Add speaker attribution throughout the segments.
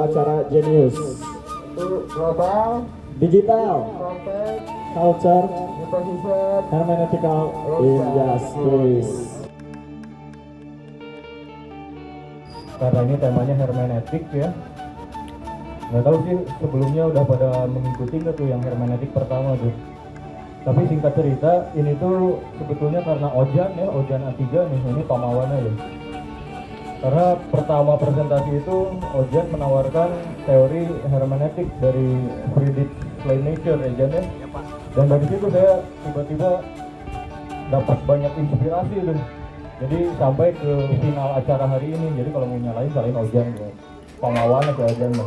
Speaker 1: Acara Genius
Speaker 2: Untuk global,
Speaker 1: Digital
Speaker 2: konteks,
Speaker 1: Culture
Speaker 2: position,
Speaker 1: Hermeneutical Injustice.
Speaker 3: Karena ini temanya hermeneutik ya. Nggak tahu sih sebelumnya udah pada mengikuti nggak tuh yang hermeneutik pertama tuh. Tapi singkat cerita ini tuh sebetulnya karena Ojan A3 nih, ini pamawannya ya. Karena pertama presentasi itu Ojan menawarkan teori hermeneutik dari Friedrich Schleiermacher ya Jan ya. Dan dari situ saya tiba-tiba dapat banyak inspirasi tuh. Jadi sampai ke final acara hari ini. Jadi kalau mau nyalain salahin Ojan ya. Pamawannya ke Ojan mah.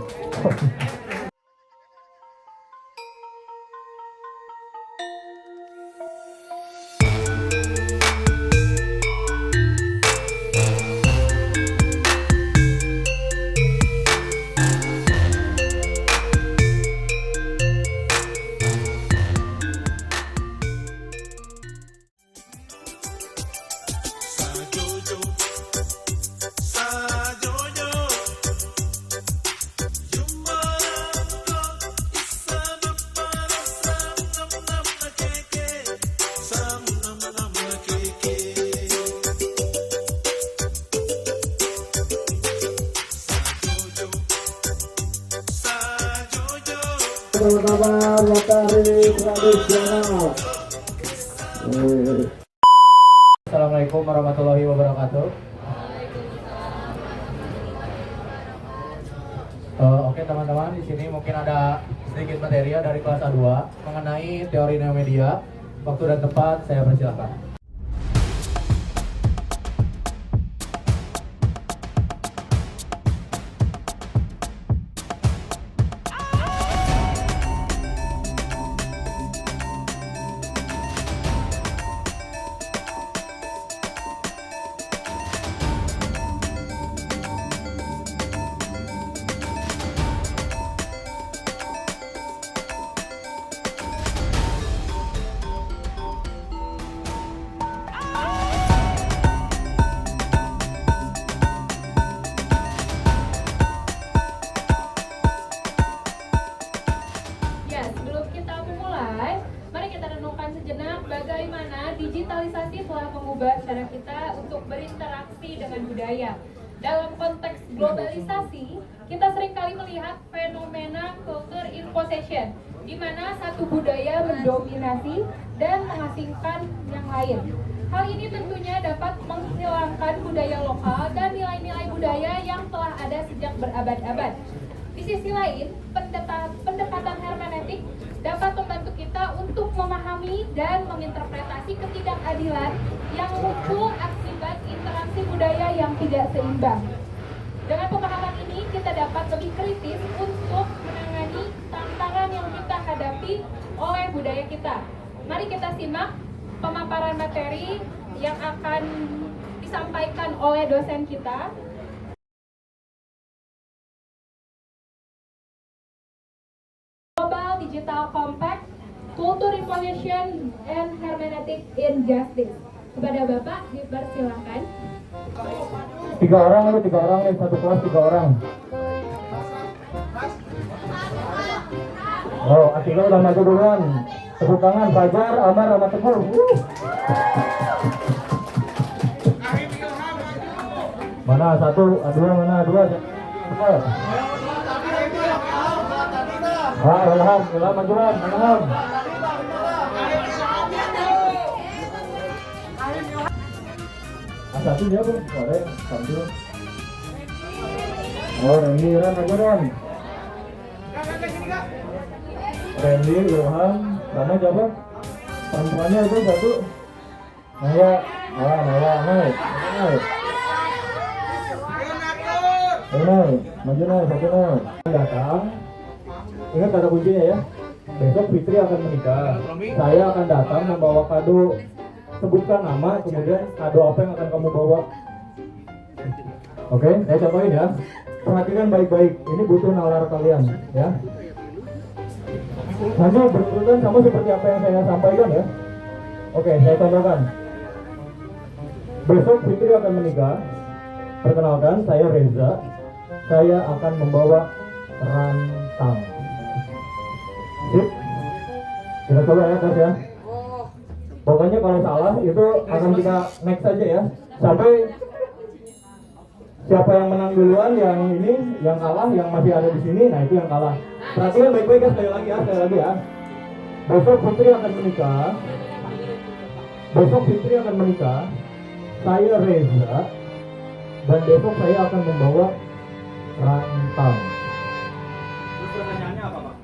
Speaker 1: Kabar matahari tradisional.
Speaker 3: Assalamualaikum warahmatullahi wabarakatuh. Oke teman-teman, di sini mungkin ada sedikit materi dari kelas A2 mengenai teori neomedia. Waktu dan tempat saya persilakan.
Speaker 4: Bagaimana digitalisasi telah mengubah cara kita untuk berinteraksi dengan budaya. Dalam konteks globalisasi, kita seringkali melihat fenomena culture imposition, di mana satu budaya mendominasi dan mengasingkan yang lain. Hal ini tentunya dapat menghilangkan budaya lokal dan nilai-nilai budaya yang telah ada sejak berabad-abad. Di sisi lain, pendekatan hermeneutik dapat membantu kita untuk memahami dan menginterpretasi ketidakadilan yang muncul akibat interaksi budaya yang tidak seimbang. Dengan pemahaman ini, kita dapat lebih kritis untuk menangani tantangan yang kita hadapi oleh budaya kita. Mari kita simak pemaparan materi yang akan disampaikan oleh dosen kita. Global Digital Compact, Culture Imposition and Hermeneutic Injustice. Kepada Bapak dipersilakan.
Speaker 3: Tiga orang nih, satu kelas 3 orang. Oh, Atila udah maju duluan. Tepuk tangan Fajar, Amar, sama Teguh. Mana satu, dua, mana dua? Cepat. Ilham, majuan, Ilham. Satu dia bu, boleh, satu. Oh, Randy, majuan. Randy, Ilham, sama siapa? Perempuannya itu satu. Naya, naik. Maju naik, satu naik. Datang. Ingat kata kuncinya ya. Besok Fitri akan menikah. Saya akan datang membawa kado. Sebutkan nama, kemudian kado apa yang akan kamu bawa. Oke, saya contohin ya. Perhatikan baik-baik. Ini butuh nalar kalian, ya. Nanti berurutan sama seperti apa yang saya sampaikan ya. Oke, saya contohkan. Besok Fitri akan menikah. Perkenalkan, saya Reza. Saya akan membawa rantang. Sip. Kita coba ya guys ya. Pokoknya kalau salah itu akan kita next aja ya. Sampai siapa yang menang duluan, yang ini, yang kalah, yang masih ada di sini, nah itu yang kalah. Perhatikan baik-baik ya, sekali lagi ya. Besok Fitri akan menikah. Saya Reza, dan besok saya akan membawa rantang.
Speaker 5: Terus pertanyaannya apa, Pak?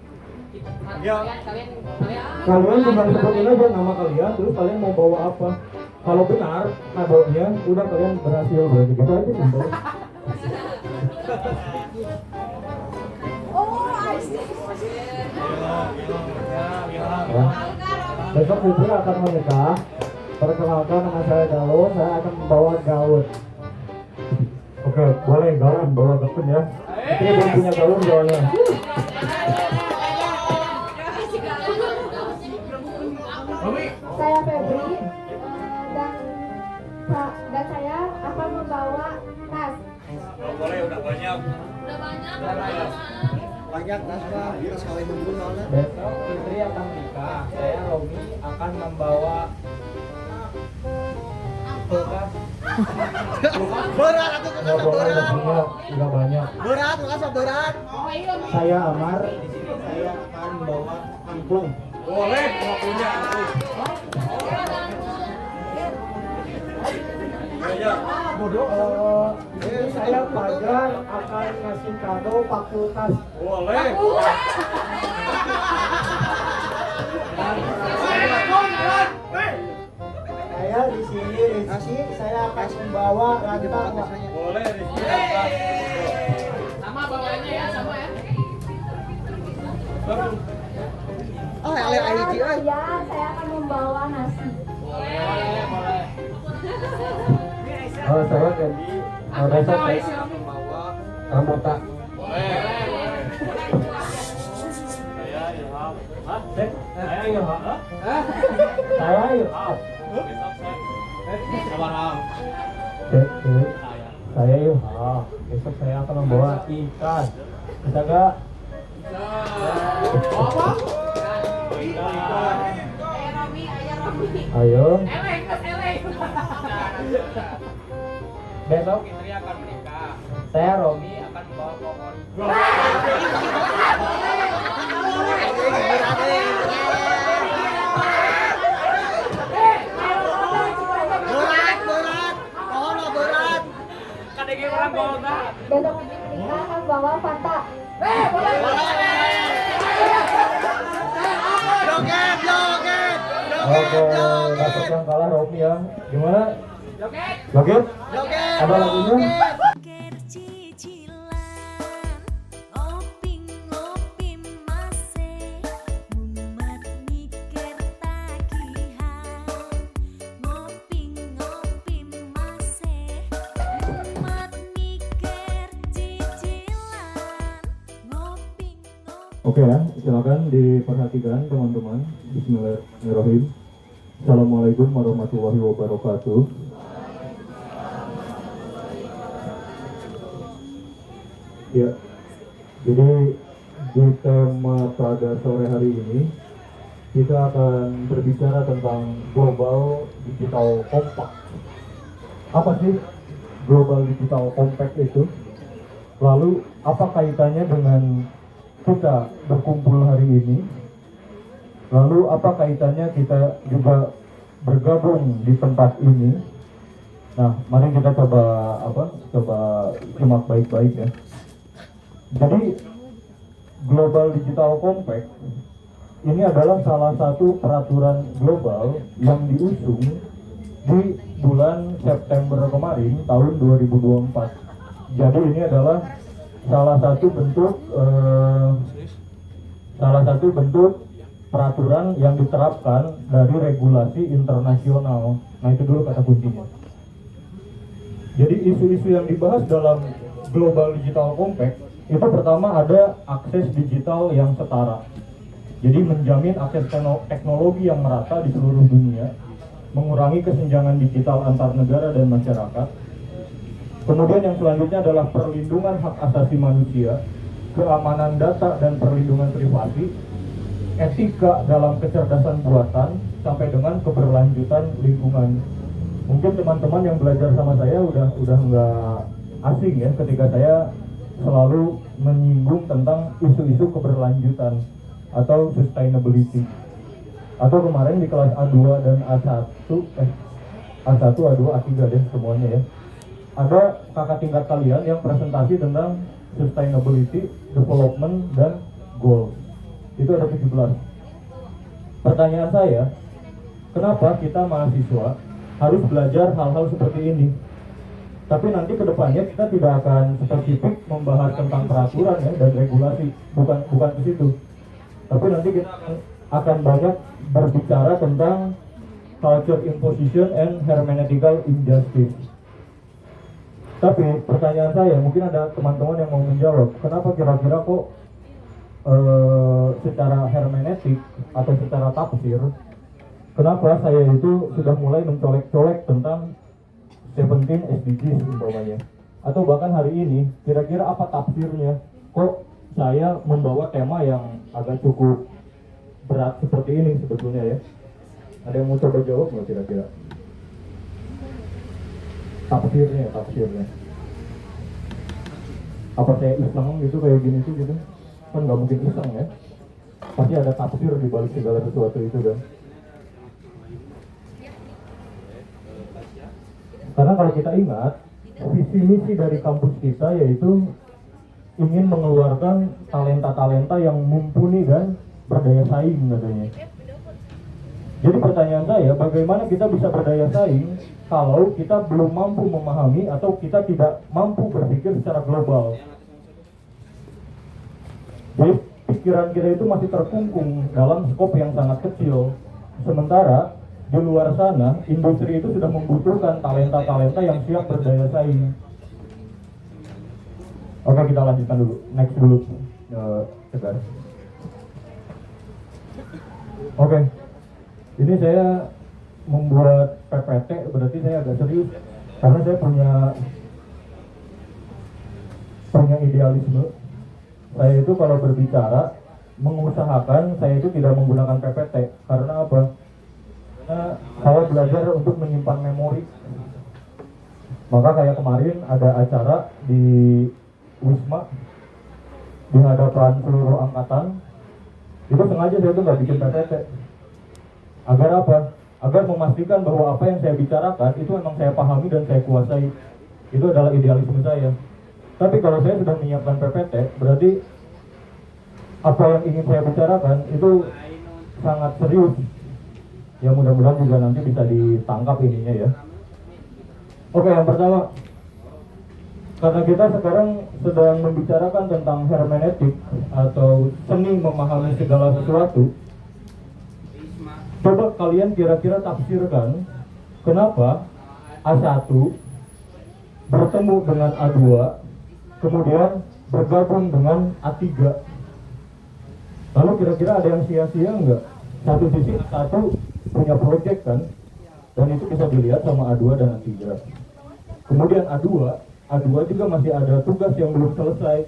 Speaker 3: Kalian tinggal sebutin aja nama kalian, terus kalian mau bawa apa. Kalau benar kadonya, udah kalian berhasil berarti. Gitu aja simpel. Ya. Besok Fitri akan menikah. Perkenalkan, nama saya Galuh, saya akan membawa gaun. Oke, boleh gaun, bawa gaun ya. Fitri belum punya gaun soalnya.
Speaker 6: Saya Febri dan saya akan membawa tas.
Speaker 5: Boleh, udah banyak.
Speaker 2: Banyak nasma, tas kawin dulu soalnya.
Speaker 7: Besok Fitri akan menikah. Saya Romi akan membawa kulkas.
Speaker 2: Berat atau
Speaker 3: Nggak boleh, udah banyak.
Speaker 2: berat, berat.
Speaker 3: Saya Amar, di sini saya akan membawa angklung.
Speaker 5: Boleh, nggak punya.
Speaker 3: Ini saya Fajar akan ngasih kado fakultas.
Speaker 5: Boleh.
Speaker 3: Saya di sini Rizky, saya akan membawa rantang.
Speaker 5: Boleh, Rizky.
Speaker 2: Oh, LLIG euy.
Speaker 6: Ya, saya akan membawa nasi.
Speaker 3: Oh, saya Kendi. Besok saya membawa rambutan.
Speaker 5: Saya Ilham. Hah?
Speaker 3: Saya Ilham. Saya Ilham.
Speaker 5: Ilham.
Speaker 3: Saya Ilham. Besok saya akan membawa ikan. Bisa gak? Ayo.
Speaker 7: Besok Fitri akan menikah. Saya Romi akan membawa pohon.
Speaker 2: Berat. Pohon lah berat.
Speaker 7: Kadege orang bawa.
Speaker 6: Besok menikah akan bawa Fanta.
Speaker 2: Joget.
Speaker 3: Oke, dapat yang kalah Romi ya. Gimana? Joget? Ada lagunya?
Speaker 8: Mikir cicilan, ngopi masih, mumet mikir tagihan. Ngopi masih, mumet mikir cicilan, ngopi.
Speaker 3: Oke ya, silakan diperhatikan teman-teman. Bismillahirrahmanirrahim. Assalamualaikum warahmatullahi wabarakatuh. Ya, jadi di tema pada sore hari ini kita akan berbicara tentang Global Digital Compact. Apa sih Global Digital Compact itu? Lalu apa kaitannya dengan kita berkumpul hari ini? Lalu apa kaitannya kita juga bergabung di tempat ini? Nah, mari kita coba simak baik-baik ya. Jadi Global Digital Compact ini adalah salah satu peraturan global yang diusung di bulan September kemarin tahun 2024. Jadi ini adalah salah satu bentuk peraturan yang diterapkan dari regulasi internasional. Nah, itu dulu kata kuncinya. Jadi isu-isu yang dibahas dalam Global Digital Compact itu pertama ada akses digital yang setara. Jadi menjamin akses teknologi yang merata di seluruh dunia, mengurangi kesenjangan digital antar negara dan masyarakat. Kemudian yang selanjutnya adalah perlindungan hak asasi manusia keamanan data dan perlindungan privasi, etika dalam kecerdasan buatan, sampai dengan keberlanjutan lingkungan. Mungkin teman-teman yang belajar sama saya udah nggak asing ya ketika saya selalu menyinggung tentang isu-isu keberlanjutan atau sustainability. Atau kemarin di kelas A2 dan A1, A1, A2, A3 deh semuanya ya. Ada kakak tingkat kalian yang presentasi tentang sustainability, development, dan goals. Itu ada 17. Pertanyaan saya, kenapa kita mahasiswa harus belajar hal-hal seperti ini? Tapi nanti kedepannya kita tidak akan spesifik membahas tentang peraturan ya dan regulasi, bukan ke situ. Tapi nanti kita akan banyak berbicara tentang culture imposition and hermeneutical injustice. Tapi pertanyaan saya, mungkin ada teman-teman yang mau menjawab, kenapa kira-kira kok secara hermeneutik atau secara tafsir, kenapa saya itu sudah mulai mencolek-colek tentang 17 SDGs umpamanya, atau bahkan hari ini kira-kira apa tafsirnya kok saya membawa tema yang agak cukup berat seperti ini sebetulnya ya. Ada yang mau coba jawab nggak kira-kira? Tafsirnya apa saya iseng gitu kayak gini tuh gitu? Kan nggak mungkin iseng ya, pasti ada tafsir di balik segala sesuatu itu kan. Karena kalau kita ingat, visi misi dari kampus kita yaitu ingin mengeluarkan talenta-talenta yang mumpuni dan berdaya saing katanya. Jadi pertanyaan saya, bagaimana kita bisa berdaya saing kalau kita belum mampu memahami atau kita tidak mampu berpikir secara global? Jadi pikiran kita itu masih terkungkung dalam skop yang sangat kecil. Sementara di luar sana, industri itu sudah membutuhkan talenta-talenta yang siap berdaya saing. Oke, kita lanjutkan dulu. Next dulu, Tegar. Oke, ini saya membuat PPT, berarti saya agak serius. Karena saya punya idealisme. Saya itu kalau berbicara, mengusahakan saya itu tidak menggunakan PPT. Karena apa? Saya belajar untuk menyimpan memori. Maka kayak kemarin ada acara di Wisma di hadapan seluruh angkatan, itu sengaja saya tuh nggak bikin PPT. Agar apa? Agar memastikan bahwa apa yang saya bicarakan itu memang saya pahami dan saya kuasai. Itu adalah idealisme saya. Tapi kalau saya sudah menyiapkan PPT, berarti apa yang ingin saya bicarakan itu sangat serius. Ya mudah-mudahan juga nanti bisa ditangkap ininya ya. Oke, yang pertama, karena kita sekarang sedang membicarakan tentang hermeneutik atau seni memahami segala sesuatu, coba kalian kira-kira tafsirkan kenapa A1 bertemu dengan A2 kemudian bergabung dengan A3. Lalu kira-kira ada yang sia-sia enggak? Satu sisi satu punya project kan, dan itu bisa dilihat sama A2 dan A3. Kemudian A2 juga masih ada tugas yang belum selesai,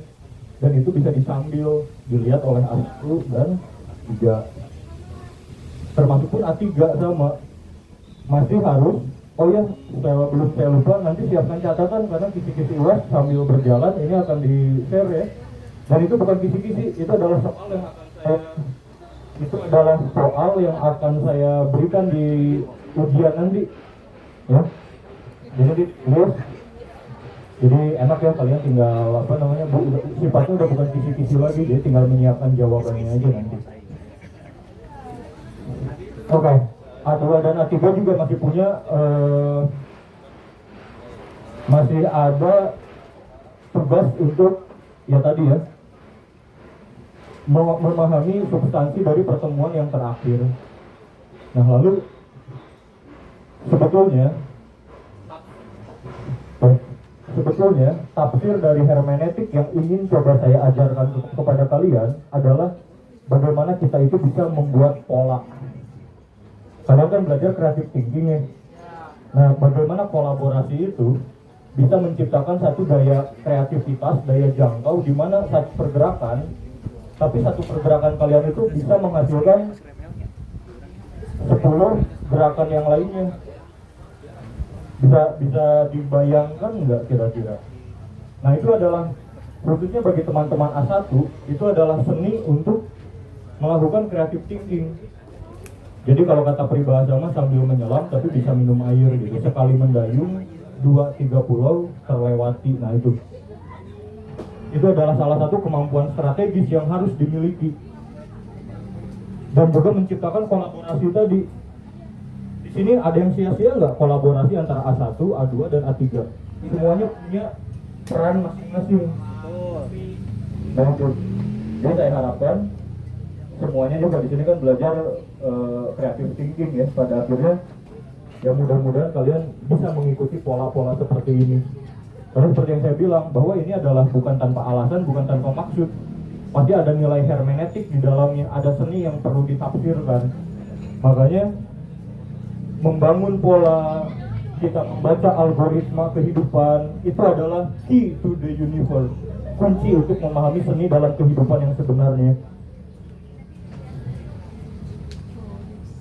Speaker 3: dan itu bisa disambil dilihat oleh A1 dan A3. Termasuk pun A3 sama, masih harus, oh ya saya lupa, nanti siapkan catatan karena kisi-kisi UAS sambil berjalan ini akan di-share ya. Dan itu bukan kisi-kisi, itu adalah soal yang akan saya berikan di ujian nanti ya. Jadi enak ya, kalian tinggal sifatnya udah bukan kisi-kisi lagi, jadi tinggal menyiapkan jawabannya aja nanti. Oke, A2 dan A3 juga masih punya masih ada tugas untuk ya tadi ya, memahami substansi dari pertemuan yang terakhir. Nah lalu sebetulnya tafsir dari hermeneutik yang ingin coba saya ajarkan kepada kalian adalah bagaimana kita itu bisa membuat pola. Kalian kan belajar creative thinking ya. Nah bagaimana kolaborasi itu bisa menciptakan satu daya kreativitas, daya jangkau di mana satu pergerakan, tapi satu pergerakan kalian itu bisa menghasilkan 10 gerakan yang lainnya. Bisa dibayangkan nggak kira-kira? Nah itu adalah khususnya bagi teman-teman A1, itu adalah seni untuk melakukan creative thinking. Jadi kalau kata peribahasa mah sambil menyelam tapi bisa minum air gitu. Sekali mendayung 2-3 pulau terlewati. Nah itu adalah salah satu kemampuan strategis yang harus dimiliki. Dan juga menciptakan kolaborasi tadi. Di sini ada yang sia-sia nggak kolaborasi antara A1, A2 dan A3? Semuanya punya peran masing-masing. Nah itu. Jadi saya harapkan semuanya juga di sini kan belajar creative thinking ya. Pada akhirnya ya mudah-mudahan kalian bisa mengikuti pola-pola seperti ini. Karena seperti yang saya bilang bahwa ini adalah bukan tanpa alasan, bukan tanpa maksud. Pasti ada nilai hermeneutik di dalamnya, ada seni yang perlu ditafsirkan. Makanya membangun pola, kita membaca algoritma kehidupan itu adalah key to the universe. Kunci untuk memahami seni dalam kehidupan yang sebenarnya.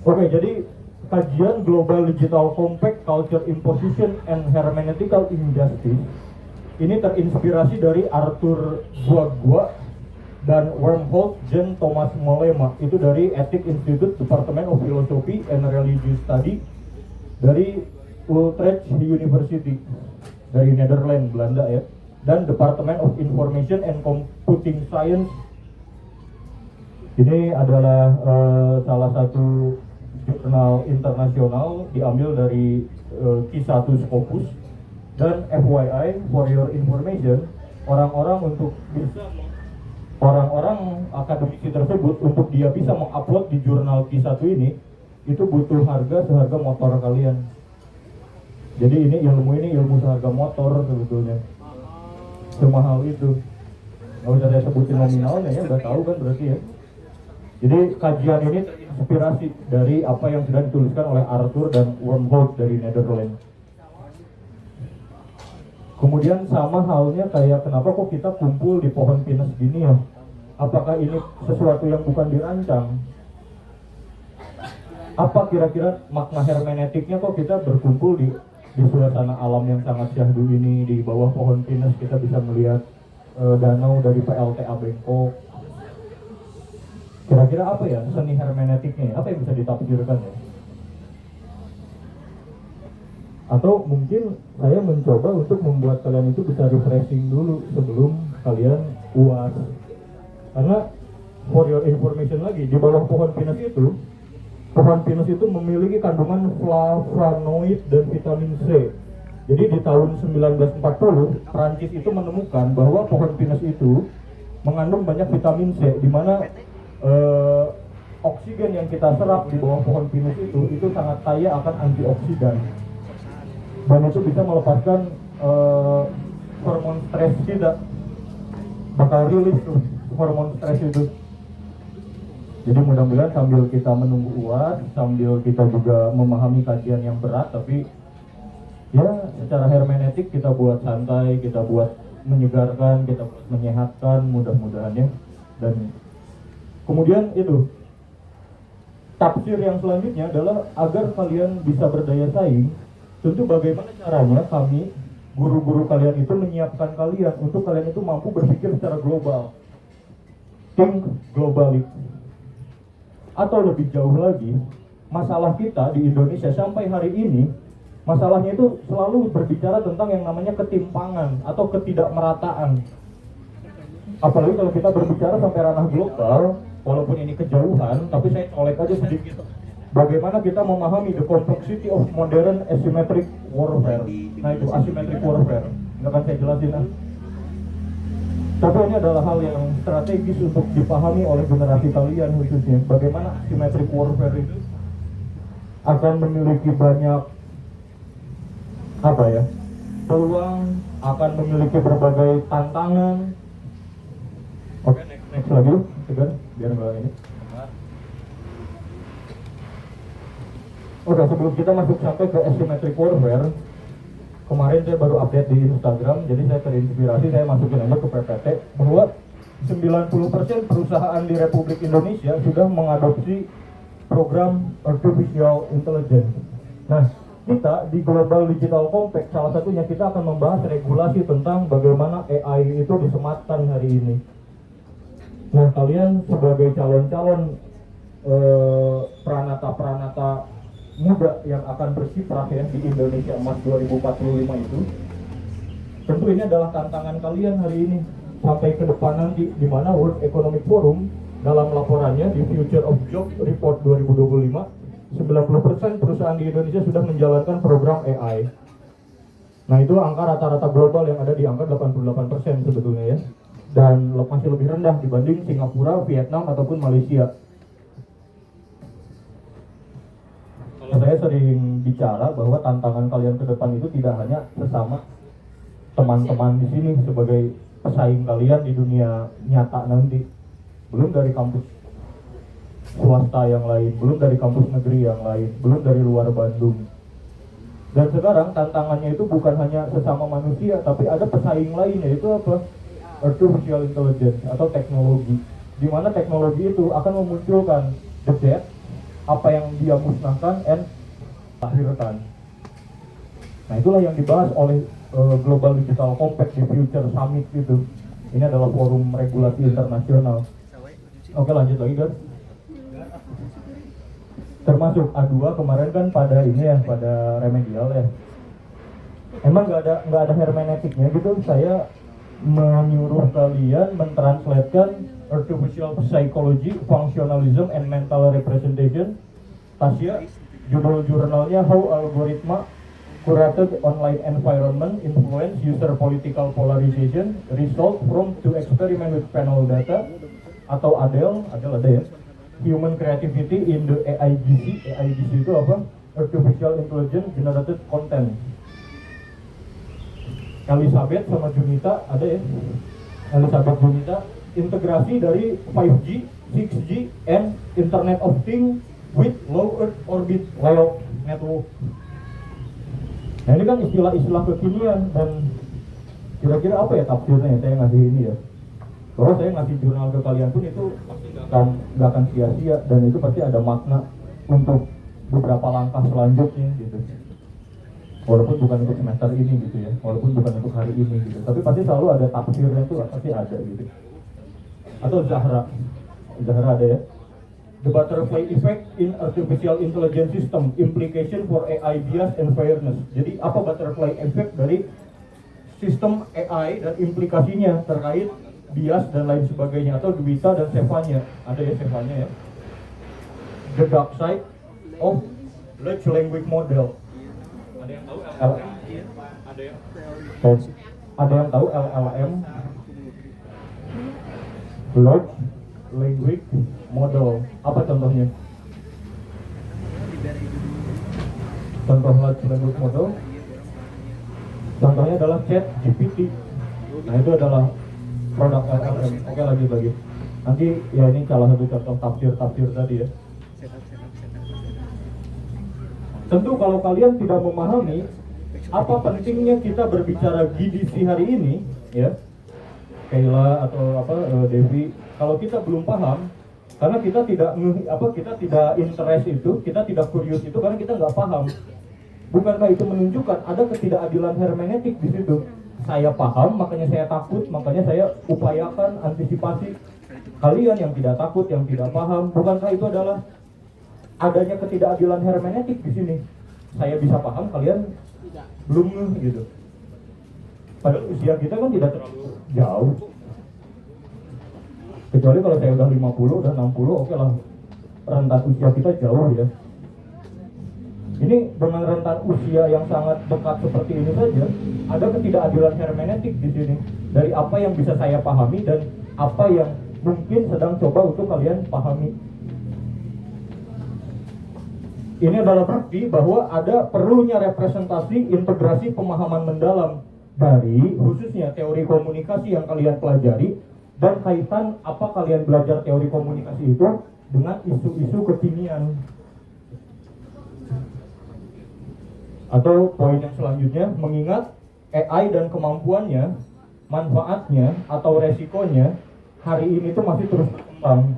Speaker 3: Oke, jadi kajian Global Digital Compact, Culture Imposition and Hermeneutical Injustice ini terinspirasi dari Arthur Guagua dan Wormholt Jean Thomas Mollema. Itu dari Ethics Institute, Department of Philosophy and Religious Study dari Utrecht University dari Netherlands, Belanda ya, dan Department of Information and Computing Science. Ini adalah salah satu jurnal internasional diambil dari Q1 Scopus. Dan FYI, for your information, orang-orang akademisi tersebut untuk dia bisa mengupload di jurnal Q1 ini itu butuh harga seharga motor kalian. Jadi ini ilmu seharga motor sebetulnya, semahal itu. Nggak usah saya sebutin nominalnya ya, udah tahu kan berarti ya. Jadi kajian ini terinspirasi dari apa yang sudah dituliskan oleh Arthur dan Wormholt dari Netherlands. Kemudian sama halnya kayak kenapa kok kita kumpul di pohon pinus gini ya? Apakah ini sesuatu yang bukan dirancang? Apa kira-kira makna hermeneutiknya kok kita berkumpul di suasana alam yang sangat syahdu ini, di bawah pohon pinus kita bisa melihat danau dari PLTA Bangkok. Kira-kira apa ya seni hermeneutiknya? Apa yang bisa ditafsirkan ya? Atau mungkin saya mencoba untuk membuat kalian itu bisa refreshing dulu sebelum kalian UAS. Karena for your information lagi, di bawah pohon pinus itu memiliki kandungan flavonoid dan vitamin C. Jadi di tahun 1940 Prancis itu menemukan bahwa pohon pinus itu mengandung banyak vitamin C, di mana oksigen yang kita serap di bawah pohon pinus itu sangat kaya akan antioksidan. Dan itu bisa melepaskan hormon stres kita, bakal rilis tuh hormon stres itu. Jadi mudah-mudahan sambil kita menunggu UAS, sambil kita juga memahami kajian yang berat, tapi ya secara hermeneutik kita buat santai, kita buat menyegarkan, kita buat menyehatkan mudah-mudahan ya. Dan kemudian itu tafsir yang selanjutnya adalah agar kalian bisa berdaya saing. Tentu bagaimana caranya kami, guru-guru kalian itu menyiapkan kalian untuk kalian itu mampu berpikir secara global. Think globally. Atau lebih jauh lagi, masalah kita di Indonesia sampai hari ini, masalahnya itu selalu berbicara tentang yang namanya ketimpangan atau ketidakmerataan. Apalagi kalau kita berbicara sampai ranah global, walaupun ini kejauhan, tapi saya colek aja sedikit. Bagaimana kita memahami the complexity of modern asymmetric warfare. Nah itu asymmetric warfare, nggak akan saya jelasin. Tapi ini adalah hal yang strategis untuk dipahami oleh generasi kalian khususnya. Bagaimana asymmetric warfare itu akan memiliki banyak peluang, akan memiliki berbagai tantangan. Oke, next lagi, tegar, biar nggak ini. Oke, sebelum kita masuk sampai ke asymmetric warfare, kemarin saya baru update di Instagram, jadi saya terinspirasi, saya masukin aja ke PPT bahwa 90% perusahaan di Republik Indonesia sudah mengadopsi program Artificial Intelligence. Nah, kita di Global Digital Compact, salah satunya kita akan membahas regulasi tentang bagaimana AI itu disematkan hari ini. Nah, kalian sebagai calon-calon peranata-peranata muda yang akan berkiprah ya di Indonesia Emas 2045 itu, tentu ini adalah tantangan kalian hari ini sampai ke depan nanti, di mana World Economic Forum dalam laporannya di Future of Jobs Report 2025, 90% perusahaan di Indonesia sudah menjalankan program AI. Nah, itu angka rata-rata global yang ada di angka 88% sebetulnya ya, dan masih lebih rendah dibanding Singapura, Vietnam ataupun Malaysia. Saya sering bicara bahwa tantangan kalian ke depan itu tidak hanya sesama teman-teman di sini sebagai pesaing kalian di dunia nyata nanti, belum dari kampus swasta yang lain, belum dari kampus negeri yang lain, belum dari luar Bandung. Dan sekarang tantangannya itu bukan hanya sesama manusia, tapi ada pesaing lain, yaitu apa? Artificial Intelligence atau teknologi, di mana teknologi itu akan memunculkan the death, apa yang dia musnahkan and lahirkan. Nah, itulah yang dibahas oleh Global Digital Compact di Future Summit itu. Ini adalah forum regulasi internasional. Oke, lanjut lagi guys. Termasuk A2 kemarin kan pada ini ya, pada remedial ya. Emang nggak ada hermeneutiknya gitu. Saya menyuruh kalian mentranslatekan Artificial Psychology, Functionalism, and Mental Representation. Tasya, judul jurnalnya How Algorithm Curated Online Environment Influence User Political Polarization Result from to Experiment with Panel Data, atau ADEL ada ya, Human Creativity in the AIGC. AIGC itu apa? Artificial Intelligence Generated Content. Elizabeth sama Junita ada ya, Elizabeth Junita, integrasi dari 5G, 6G, and Internet of Things with Low Earth Orbit Layout Network. Nah, ini kan istilah-istilah kekinian, dan kira-kira apa ya tafsirnya saya ngasih ini ya. Kalau saya ngasih jurnal ke kalian pun itu pasti nggak akan sia-sia, dan itu pasti ada makna untuk beberapa langkah selanjutnya gitu. Walaupun bukan untuk semester ini gitu ya, walaupun bukan untuk hari ini gitu, tapi pasti selalu ada tafsirnya tuh, pasti ada gitu. Atau Zahra ada ya, The Butterfly Effect in Artificial Intelligence System, Implication for AI Bias and Fairness. Jadi apa butterfly effect dari sistem AI dan implikasinya terkait bias dan lain sebagainya, atau Dwita dan Sevanya, ada ya Sevanya ya. The Dark Side of Large Language Model.
Speaker 5: Ada yang tahu
Speaker 3: LLM? Ada yang tahu LLM? Large Language Model. Apa contohnya? Contoh Large Language Model, contohnya adalah ChatGPT. Nah, itu adalah produk LLM. Oke, lanjut lagi. Nanti ya, ini salah satu contoh tafsir tadi ya. Tentu kalau kalian tidak memahami apa pentingnya kita berbicara GDC hari ini ya, Kayla atau Devi, kalau kita belum paham, karena kita tidak interest itu, kita tidak curious itu karena kita nggak paham. Bukankah itu menunjukkan ada ketidakadilan hermeneutik di situ? Saya paham, makanya saya takut, makanya saya upayakan antisipasi. Kalian yang tidak takut, yang tidak paham, bukankah itu adalah adanya ketidakadilan hermeneutik di sini? Saya bisa paham, kalian belum gitu. Padahal usia kita kan tidak terlalu jauh. Kecuali kalau saya udah 50, udah 60, oke lah. Rentan usia kita jauh ya. Ini dengan rentan usia yang sangat dekat seperti ini saja, ada ketidakadilan hermeneutik di sini. Dari apa yang bisa saya pahami dan apa yang mungkin sedang coba untuk kalian pahami. Ini adalah bukti bahwa ada perlunya representasi integrasi pemahaman mendalam dari khususnya teori komunikasi yang kalian pelajari, dan kaitan apa kalian belajar teori komunikasi itu dengan isu-isu kekinian. Atau poin yang selanjutnya, mengingat AI dan kemampuannya, manfaatnya atau resikonya hari ini tuh masih terus berkembang.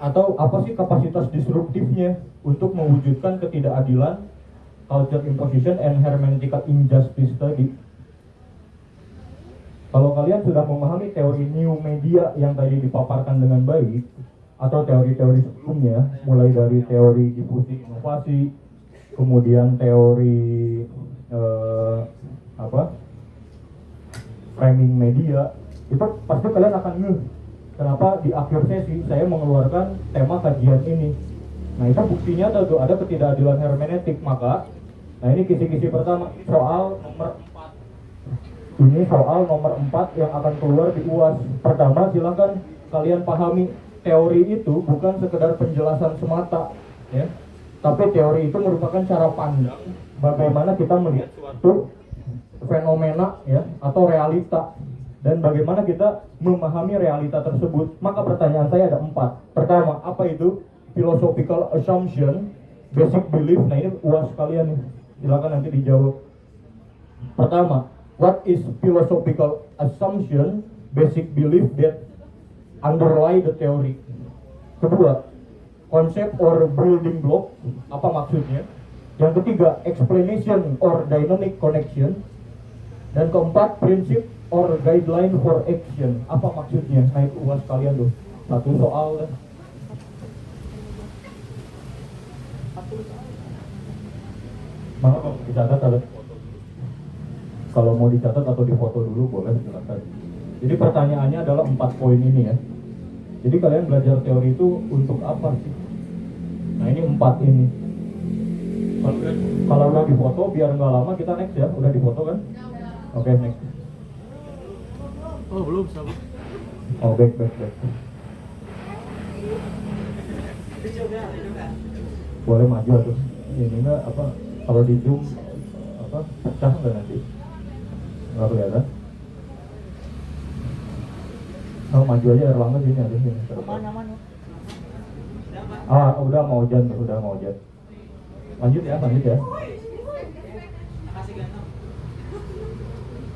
Speaker 3: Atau apa sih kapasitas disruptifnya untuk mewujudkan ketidakadilan, culture imposition, and hermeneutical injustice tadi. Kalau kalian sudah memahami teori new media yang tadi dipaparkan dengan baik, atau teori-teori sebelumnya, mulai dari teori difusi inovasi, kemudian teori framing media, itu pasti kalian akan ngeh kenapa di akhir sesi saya mengeluarkan tema kajian ini. Nah, itu buktinya tuh ada ketidakadilan hermeneutik. Maka, nah ini kisi-kisi pertama, soal nomor 4. Ini soal nomor 4 yang akan keluar di UAS. Pertama, silakan kalian pahami teori itu bukan sekedar penjelasan semata, ya. Tapi teori itu merupakan cara pandang bagaimana kita melihat suatu fenomena, ya, atau realita, dan bagaimana kita memahami realita tersebut. Maka pertanyaan saya ada 4. Pertama, apa itu philosophical assumption, basic belief? Nah, ini UAS kalian nih, silakan nanti dijawab. Pertama, what is philosophical assumption, basic belief that underlie the theory? Kedua, konsep or building block, apa maksudnya? Yang ketiga, explanation or dynamic connection. Dan keempat, prinsip or guideline for action, apa maksudnya? Nah, itu UAS kalian tuh, satu soal deh. Maka kalau dicatat ada foto. Kalau mau dicatat atau difoto dulu boleh, silakan. Jadi pertanyaannya adalah 4 poin ini, ya. Jadi kalian belajar teori itu untuk apa sih? Nah, ini 4 ini. Kalau udah difoto, biar nggak lama kita next ya. Udah difoto kan? Oke, next.
Speaker 5: Oh, belum sama.
Speaker 3: Oh, back. Boleh maju tuh. Ini nggak apa? Kalau di zoom apa? Pecah nggak nanti? Nggak kelihatan. Oh, maju aja Erlangga sini ada sini.
Speaker 2: Aman.
Speaker 3: Udah mau hujan. Lanjut ya.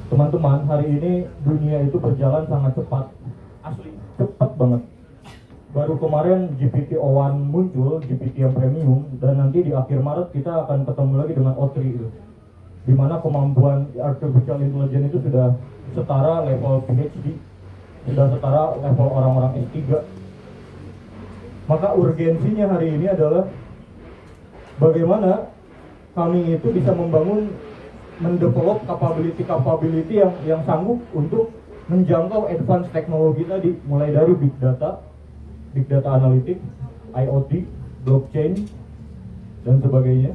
Speaker 3: Teman-teman, hari ini dunia itu berjalan sangat cepat. Asli, cepat banget. Baru kemarin GPT-01 muncul, GPT yang premium, dan nanti di akhir Maret kita akan ketemu lagi dengan O3 itu. Dimana kemampuan artificial intelligence itu sudah setara level PhD, sudah setara level orang-orang S3. Maka urgensinya hari ini adalah bagaimana kami itu bisa mendevelop capability yang sanggup untuk menjangkau advance teknologi tadi, mulai dari big data analytics, IoT, blockchain, dan sebagainya.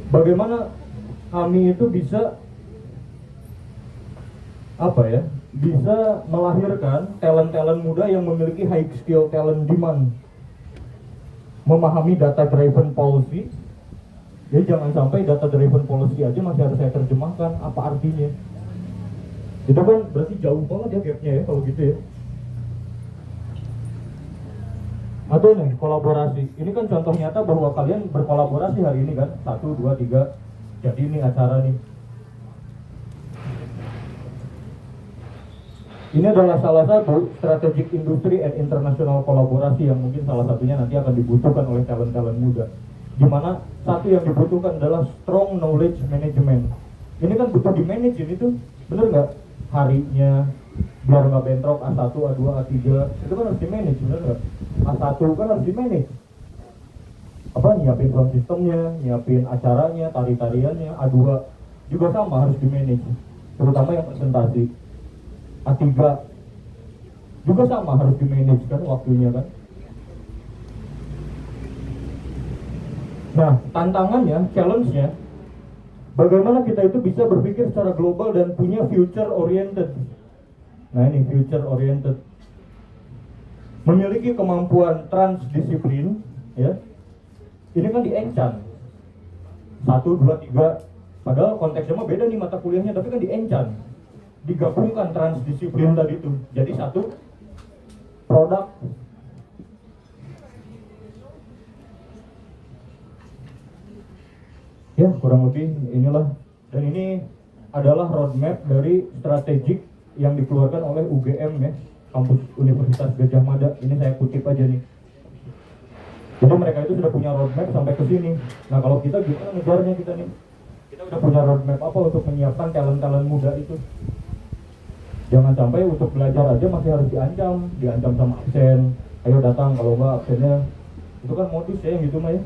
Speaker 3: Bagaimana kami itu bisa bisa melahirkan talent muda yang memiliki high skill talent demand, memahami data driven policy. Jadi jangan sampai data driven policy aja masih harus saya terjemahkan apa artinya. Itu kan berarti jauh banget ya gapnya ya kalau gitu ya. Atau nih kolaborasi. Ini kan contoh nyata bahwa kalian berkolaborasi hari ini kan. 1, 2, 3. Jadi ini acara nih. Ini adalah salah satu strategic industry and international kolaborasi yang mungkin salah satunya nanti akan dibutuhkan oleh talent muda. Di mana satu yang dibutuhkan adalah strong knowledge management. Ini kan butuh di manage ini tuh, bener nggak? Harinya biar nggak bentrok A1, A2, A3 itu kan harus di manage, bener nggak? A1 kan harus di manage. Nyiapin sound systemnya, nyiapin acaranya, tari-tariannya. A2 juga sama harus di manage, terutama yang presentasi. A3 juga sama harus di manage kan waktunya kan. Nah, tantangannya, challenge-nya, bagaimana kita itu bisa berpikir secara global dan punya future oriented. Nah ini future oriented, memiliki kemampuan transdisiplin, ya. Ini kan di-enchant 1, 2, 3. Padahal konteksnya mah beda nih mata kuliahnya, tapi kan di-enchant, digabungkan transdisiplin tadi itu jadi satu produk. Ya kurang lebih inilah, dan ini adalah roadmap dari strategik yang dikeluarkan oleh UGM ya, kampus Universitas Gadjah Mada. Ini saya kutip aja nih. Jadi mereka itu sudah punya roadmap sampai ke sini. Nah kalau kita gimana ngejarnya kita nih? Kita udah punya roadmap apa untuk menyiapkan talent-talent muda itu? Jangan sampai untuk belajar aja masih harus diancam sama absen. Ayo datang, kalau enggak absennya. Itu kan modus ya yang gitu mah ya.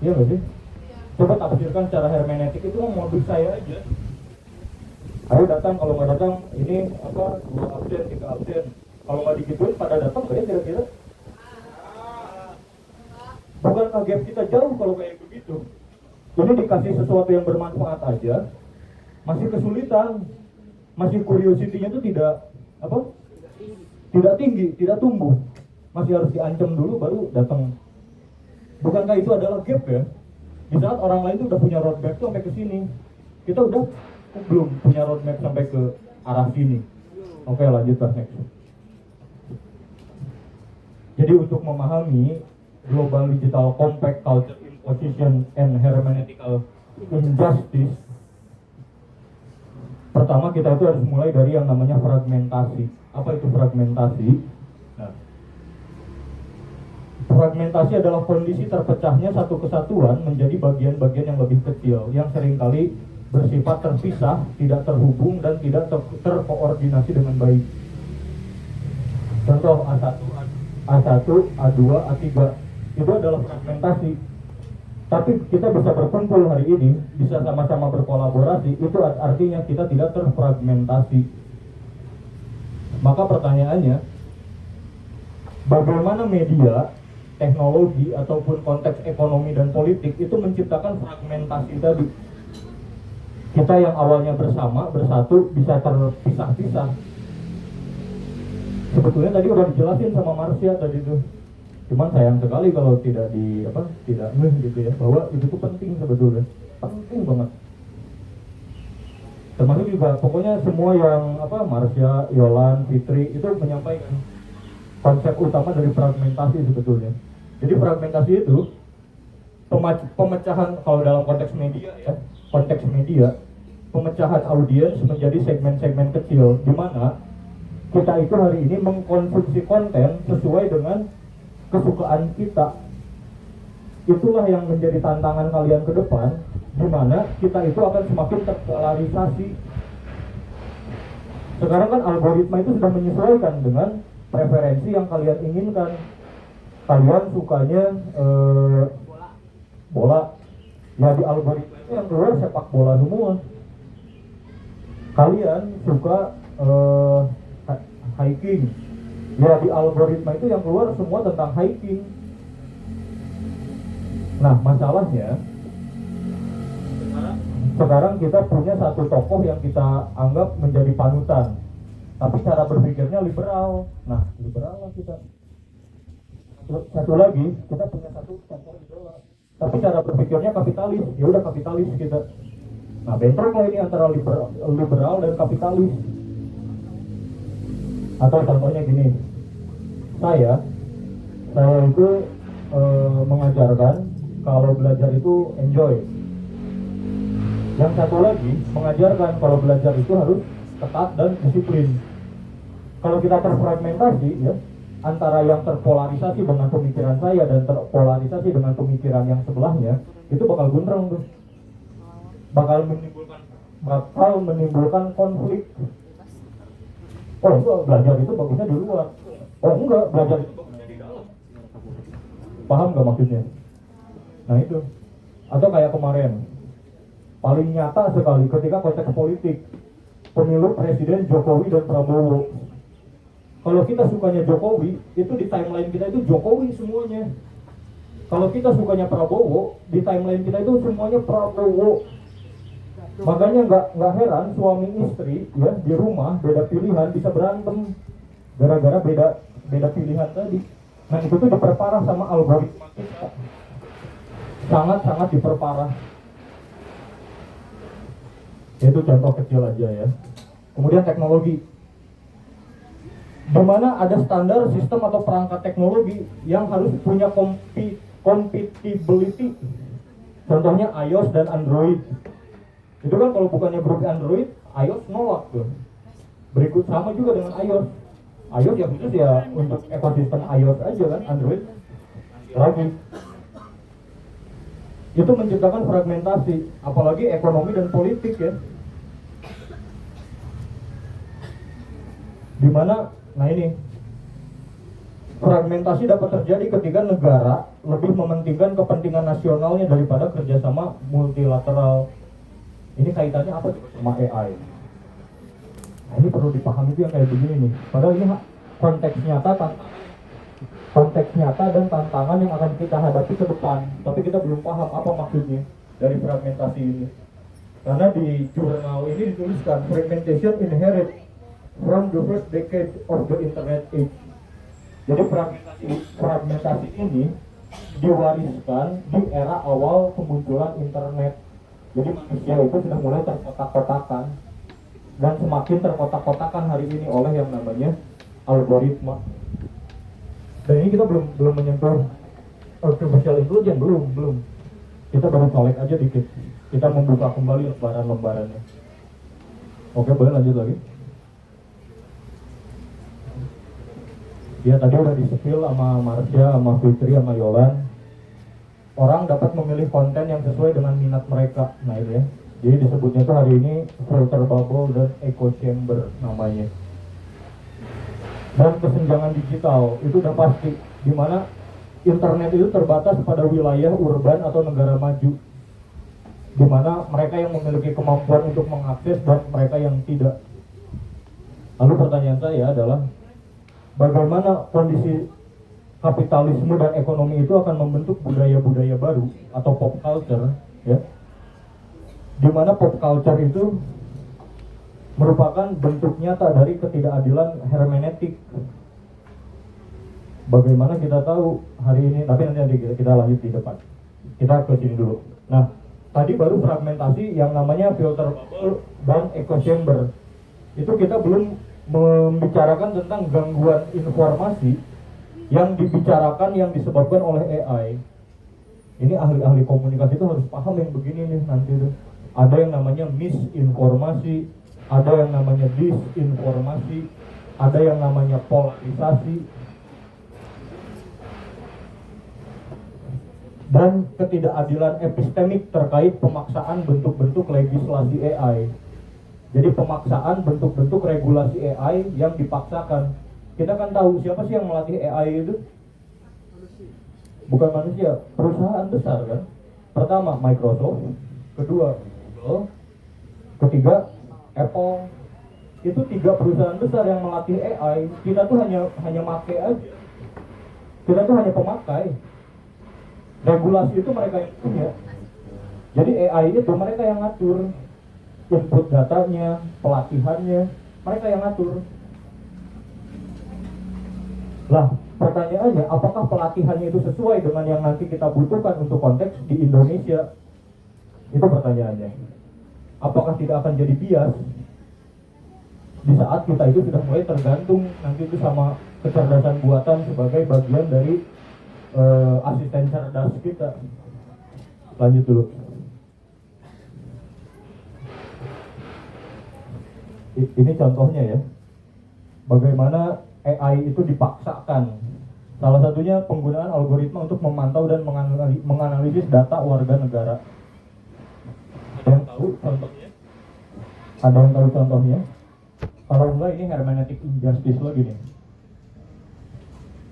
Speaker 3: Iya nggak sih? Coba tafsirkan secara hermeneutik, itu kan modus saya aja. Ayo datang, kalau nggak datang ini apa 2 absen, 3 absen. Kalau nggak digituin pada datang nggak ya kira-kira? Bukankah gap kita jauh kalau kayak begitu? Ini dikasih sesuatu yang bermanfaat aja masih kesulitan, masih curiosity-nya itu tidak tinggi, tidak tumbuh, masih harus diancam dulu baru datang. Bukankah itu adalah gap ya? Di saat orang lain itu udah punya roadmap tuh sampai ke sini, kita udah belum punya roadmap sampai ke arah sini. Oke, lanjut next. Jadi untuk memahami global digital compact culture imposition and hermeneutical injustice, pertama kita itu harus mulai dari yang namanya fragmentasi. Apa itu fragmentasi? Nah, fragmentasi adalah kondisi terpecahnya satu kesatuan menjadi bagian-bagian yang lebih kecil, yang seringkali bersifat terpisah, tidak terhubung, dan tidak terkoordinasi dengan baik. Contoh A1, A2, A3 itu adalah fragmentasi. Tapi kita bisa berkumpul hari ini, bisa sama-sama berkolaborasi, itu artinya kita tidak terfragmentasi. Maka pertanyaannya, bagaimana media, teknologi, ataupun konteks ekonomi dan politik itu menciptakan fragmentasi tadi? Kita yang awalnya bersama, bersatu, bisa terpisah-pisah. Sebetulnya tadi udah dijelasin sama Marsha tadi tuh. Cuman sayang sekali kalau tidak tidak gitu ya, bahwa itu tuh penting sebetulnya, penting banget. Termasuk juga pokoknya semua yang Marsha, Yolan, Fitri itu menyampaikan konsep utama dari fragmentasi sebetulnya. Jadi fragmentasi itu pemecahan, kalau dalam konteks media ya, pemecahan audiens menjadi segmen-segmen kecil, di mana kita itu hari ini mengkonsumsi konten sesuai dengan kesukaan kita. Itulah yang menjadi tantangan kalian ke depan, di mana kita itu akan semakin terpolarisasi. Sekarang kan algoritma itu sudah menyesuaikan dengan preferensi yang kalian inginkan. Kalian sukanya bola, ya di algoritma itu yang keluar sepak bola semua. Kalian suka hiking, ya di algoritma itu yang keluar semua tentang hiking. Nah masalahnya sekarang kita punya satu tokoh yang kita anggap menjadi panutan, tapi cara berpikirnya liberal. Nah liberal lah kita. Satu lagi kita punya satu tokoh idola, tapi cara berpikirnya kapitalis. Ya udah kapitalis kita. Nah bentrok lah ini antara liberal dan kapitalis. Atau contohnya gini, saya itu mengajarkan kalau belajar itu enjoy. Yang satu lagi mengajarkan kalau belajar itu harus ketat dan disiplin. Kalau kita terfragmentasi ya, antara yang terpolarisasi dengan pemikiran saya dan terpolarisasi dengan pemikiran yang sebelahnya, itu bakal guntreng tuh. Bakal menimbulkan konflik. Oh enggak, belajar itu bagusnya di luar. Oh enggak, belajar itu bagusnya di dalam. Paham nggak maksudnya? Nah itu. Atau kayak kemarin, paling nyata sekali ketika konteks politik, pemilu presiden Jokowi dan Prabowo. Kalau kita sukanya Jokowi, itu di timeline kita itu Jokowi semuanya. Kalau kita sukanya Prabowo, di timeline kita itu semuanya Prabowo. Makanya nggak heran suami istri ya di rumah beda pilihan bisa berantem gara-gara beda pilihan tadi. Nah itu tuh diperparah sama algoritma kita, sangat diperparah. Itu contoh kecil aja ya. Kemudian teknologi, di mana ada standar sistem atau perangkat teknologi yang harus punya compatibility. Contohnya iOS dan Android. Itu kan kalau bukannya grup Android, iOS nolak tuh. Berikut sama juga dengan iOS. iOS ya khusus ya untuk ekosistem iOS aja kan, Android lagi. Itu menciptakan fragmentasi, apalagi ekonomi dan politik ya. Dimana, nah ini fragmentasi dapat terjadi ketika negara lebih mementingkan kepentingan nasionalnya daripada kerjasama multilateral. Ini kaitannya apa sama AI? Nah, ini perlu dipahami itu yang kayak begini nih. Padahal ini konteks nyata dan tantangan yang akan kita hadapi ke depan. Tapi kita belum paham apa maksudnya dari fragmentasi ini. Karena di jurnal ini dituliskan fragmentation inherit from the first decade of the internet age. Jadi fragmentasi ini diwariskan di era awal kemunculan internet. Jadi manusia itu sudah mulai terkotak-kotakan dan semakin terkotak-kotakan hari ini oleh yang namanya algoritma. Dan ini kita belum menyentuh artificial intelligence, belum. Kita baru colek aja dikit. Kita membuka kembali lembaran-lembarannya. Oke, boleh lanjut lagi. Ya tadi udah di-spill sama Marsha, sama Fitri, sama Yolan. Orang dapat memilih konten yang sesuai dengan minat mereka. Nah itu ya. Jadi disebutnya tuh hari ini filter bubble dan echo chamber namanya. Dan kesenjangan digital itu udah pasti, dimana internet itu terbatas pada wilayah urban atau negara maju, dimana mereka yang memiliki kemampuan untuk mengakses dan mereka yang tidak. Lalu pertanyaan saya adalah, bagaimana kondisi kapitalisme dan ekonomi itu akan membentuk budaya-budaya baru atau pop culture, ya, dimana pop culture itu merupakan bentuk nyata dari ketidakadilan hermeneutik. Bagaimana kita tahu hari ini, tapi nanti kita lanjut di depan. Kita ke sini dulu. Nah, tadi baru fragmentasi yang namanya filter bubble dan echo chamber. Itu kita belum membicarakan tentang gangguan informasi yang dibicarakan yang disebabkan oleh AI. Ini ahli-ahli komunikasi itu harus paham yang begini nih nanti tuh. Ada yang namanya misinformasi, ada yang namanya disinformasi, ada yang namanya polarisasi, dan ketidakadilan epistemik terkait pemaksaan bentuk-bentuk legislasi AI. Jadi pemaksaan bentuk-bentuk regulasi AI yang dipaksakan. Kita kan tahu siapa sih yang melatih AI itu? Bukan manusia, perusahaan besar kan. Pertama Microsoft, kedua Google, ketiga Apple. Itu 3 perusahaan besar yang melatih AI. Kita tuh hanya pakai aja. Kita tuh hanya pemakai. Regulasi itu mereka yang punya. Jadi AI itu mereka yang ngatur. Input datanya, pelatihannya, mereka yang ngatur. Lah, pertanyaannya, apakah pelatihannya itu sesuai dengan yang nanti kita butuhkan untuk konteks di Indonesia? Itu pertanyaannya. Apakah tidak akan jadi bias di saat kita itu sudah mulai tergantung nanti itu sama kecerdasan buatan sebagai bagian dari asisten cerdas kita? Lanjut dulu. Ini contohnya ya, bagaimana AI itu dipaksakan. Salah satunya penggunaan algoritma untuk memantau dan menganalisis data warga negara. Ada yang tahu contohnya? Ada yang tahu contohnya? Kalau enggak, ini hermeneutic injustice lagi nih.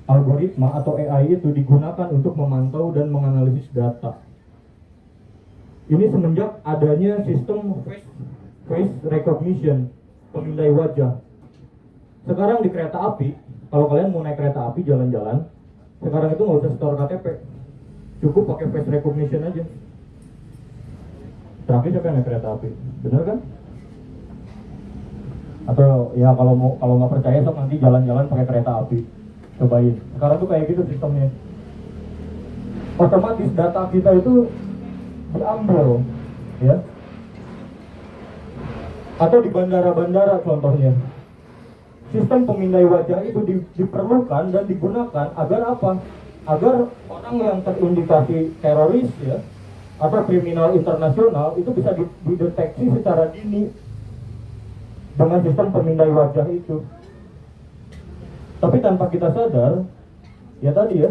Speaker 3: Algoritma atau AI itu digunakan untuk memantau dan menganalisis data. Ini semenjak adanya sistem face recognition, pemindai wajah. Sekarang di kereta api, kalau kalian mau naik kereta api jalan-jalan, sekarang itu nggak usah store KTP, cukup pakai face recognition aja. Terakhir siapa yang naik kereta api? Bener kan? Atau ya kalau nggak percaya sok nanti jalan-jalan pakai kereta api, cobain. Sekarang tuh kayak gitu sistemnya. Otomatis data kita itu diambil, ya. Atau di bandara-bandara contohnya. Sistem pemindai wajah itu diperlukan dan digunakan agar apa? Agar orang yang terindikasi teroris ya, atau kriminal internasional itu bisa dideteksi secara dini dengan sistem pemindai wajah itu. Tapi tanpa kita sadar, ya tadi ya,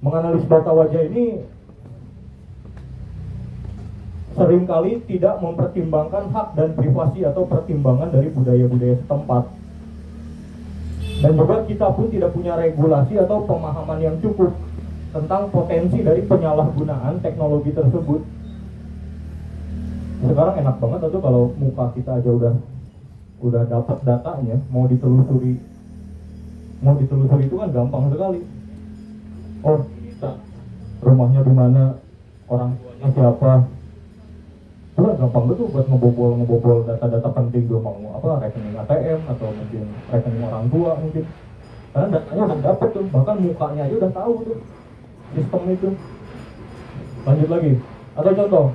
Speaker 3: menganalisis data wajah ini seringkali tidak mempertimbangkan hak dan privasi atau pertimbangan dari budaya-budaya setempat. Dan juga kita pun tidak punya regulasi atau pemahaman yang cukup tentang potensi dari penyalahgunaan teknologi tersebut. Sekarang enak banget tuh kalau muka kita aja udah dapat datanya, mau ditelusuri itu kan gampang sekali. Oh, rumahnya di mana, orang tuanya siapa, itu kan gampang betul buat ngebobol data-data penting gue mau rekening ATM atau mungkin rekening orang tua mungkin, karena datanya udah dapet tuh, bahkan mukanya aja udah tahu tuh sistem itu. Lanjut lagi, atau contoh,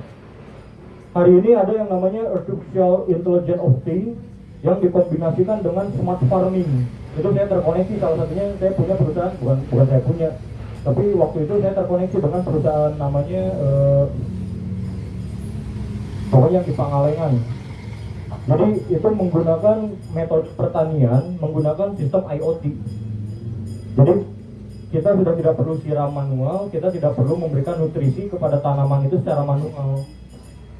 Speaker 3: hari ini ada yang namanya artificial intelligence of things yang dikombinasikan dengan smart farming. Itu saya terkoneksi, salah satunya saya punya perusahaan, bukan saya punya, tapi waktu itu saya terkoneksi dengan perusahaan namanya pokoknya yang di Pangalengan. Jadi itu menggunakan metode pertanian menggunakan sistem IoT. Jadi kita sudah tidak perlu siram manual, kita tidak perlu memberikan nutrisi kepada tanaman itu secara manual,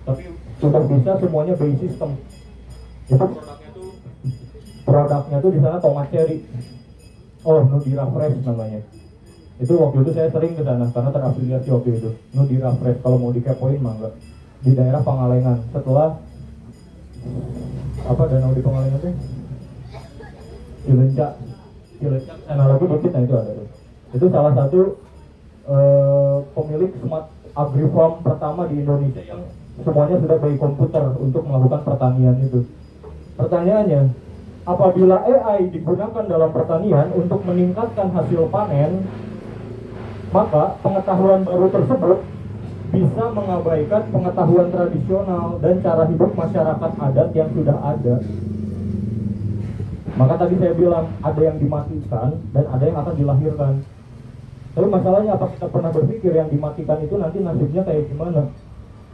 Speaker 3: tapi sudah bisa semuanya by system. Itu produknya tuh di sana tomat cherry. Oh, Nudira Fresh namanya. Itu waktu itu saya sering ke sana karena terafiliasi waktu itu. Nudira Fresh, kalau mau dikepoin mah enggak. Di daerah Pangalengan. Setelah danau di Pangalengan tuh? Cilencak, sana lagi dikit, nah itu ada tuh. Itu salah satu pemilik smart agri farm pertama di Indonesia yang semuanya sudah by komputer untuk melakukan pertanian itu. Pertanyaannya, apabila AI digunakan dalam pertanian untuk meningkatkan hasil panen, maka pengetahuan baru tersebut bisa mengabaikan pengetahuan tradisional dan cara hidup masyarakat adat yang sudah ada. Maka tadi saya bilang ada yang dimatikan dan ada yang akan dilahirkan. Tapi masalahnya, apa kita pernah berpikir yang dimatikan itu nanti nasibnya kayak gimana?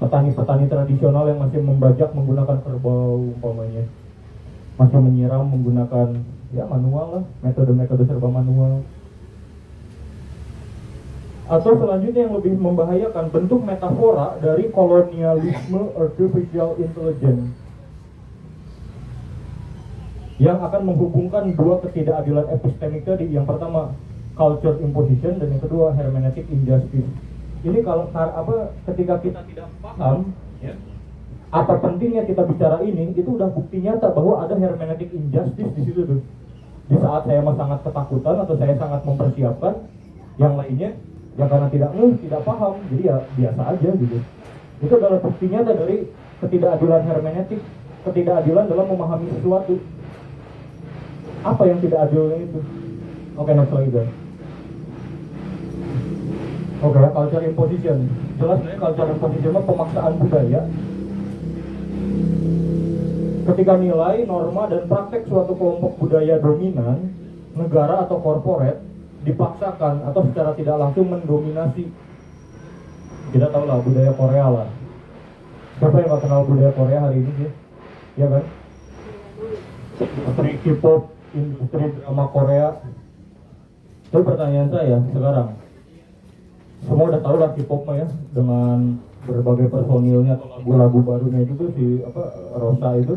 Speaker 3: Petani-petani tradisional yang masih membajak menggunakan kerbau umpamanya, masih menyiram menggunakan ya manual lah, metode-metode serba manual. Atau selanjutnya yang lebih membahayakan, bentuk metafora dari kolonialisme artificial intelligence yang akan menghubungkan dua ketidakadilan epistemik tadi. Yang pertama culture imposition dan yang kedua hermeneutic injustice. Ini kalau ketika kita tidak paham ya, apa pentingnya kita bicara ini, itu udah bukti nyata bahwa ada hermeneutic injustice di situ tuh. Di saat saya sangat ketakutan atau saya sangat mempersiapkan, yang lainnya ya karena tidak paham, jadi ya biasa aja gitu. Itu adalah bukti nyata dari ketidakadilan hermeneutik, ketidakadilan dalam memahami sesuatu. Apa yang tidak adilnya itu? Oke, next lagi guys. Oke, culture imposition. Jelas nih, culture imposition itu pemaksaan budaya. Ketika nilai, norma, dan praktek suatu kelompok budaya dominan, negara atau korporat dipaksakan atau secara tidak langsung mendominasi. Kita tahu lah budaya Korea lah. Siapa yang gak kenal budaya Korea hari ini sih? Ya kan? Industri K-pop, industri drama Korea. Tapi pertanyaan saya sekarang, semua udah tahu lah K-pop mah ya, dengan berbagai personilnya atau lagu-lagu barunya itu si Rosa itu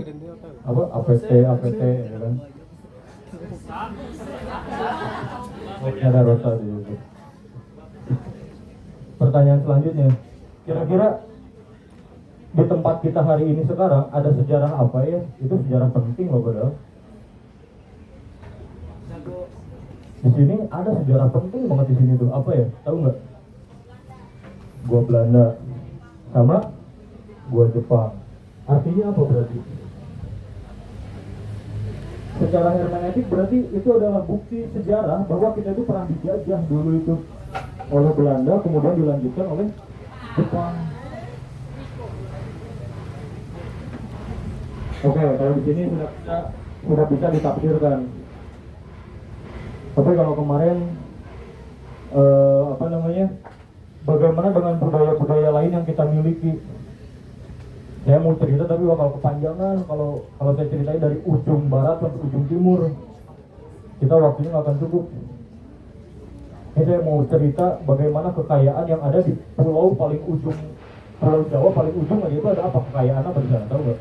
Speaker 3: APT ya kan. Ada Rosa di situ. Pertanyaan selanjutnya, kira-kira di tempat kita hari ini sekarang ada sejarah apa ya? Itu sejarah penting loh padahal. Di sini ada sejarah penting banget di sini tuh. Apa ya? Tahu nggak? Gua Belanda sama gua Jepang. Artinya apa berarti? Secara hermeneutik berarti itu adalah bukti sejarah bahwa kita itu pernah dijajah dulu itu oleh Belanda, kemudian dilanjutkan oleh Jepang. Oke, kalau di sini sudah bisa ditafsirkan. Tapi kalau kemarin bagaimana dengan budaya-budaya lain yang kita Rizky. Saya mau cerita tapi bakal kepanjangan kalau saya ceritain dari ujung barat sampai ujung timur. Kita waktunya nggak akan cukup. Ini saya mau cerita bagaimana kekayaan yang ada di pulau paling ujung, Pulau Jawa paling ujung aja itu ada apa, kekayaan apa di sana, tahu nggak?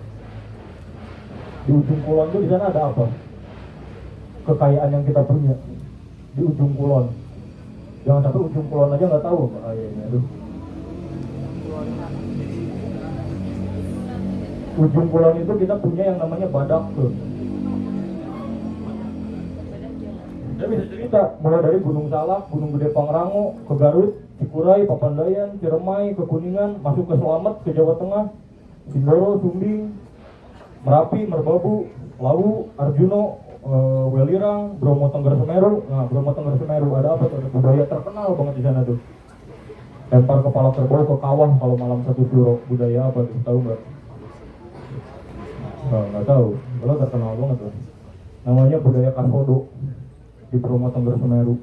Speaker 3: Di ujung kulon itu di sana ada apa? Kekayaan yang kita punya di ujung kulon. Jangan sampai ujung kulon aja nggak tahu kayaknya. Aduh. Ujung kulon itu kita punya yang namanya Badak tuh. Saya bisa cerita mulai dari Gunung Salak, Gunung Gede Pangrango, ke Garut, Cikuray, Papandayan, Ciremai, ke Kuningan, masuk ke Slamet, ke Jawa Tengah, Sindoro, Sumbing, Merapi, Merbabu, Lawu, Arjuno, Welirang, Bromo Tengger Semeru. Nah, Bromo Tengger Semeru ada apa tuh? Ada budaya terkenal banget di sana tuh. Lempar kepala kerbau ke kawah kalau malam satu suro. Budaya apa tuh? Tahu nggak? Nggak tahu. Kalau terkenal banget tuh. Namanya budaya Kasodo di Bromo Tengger Semeru.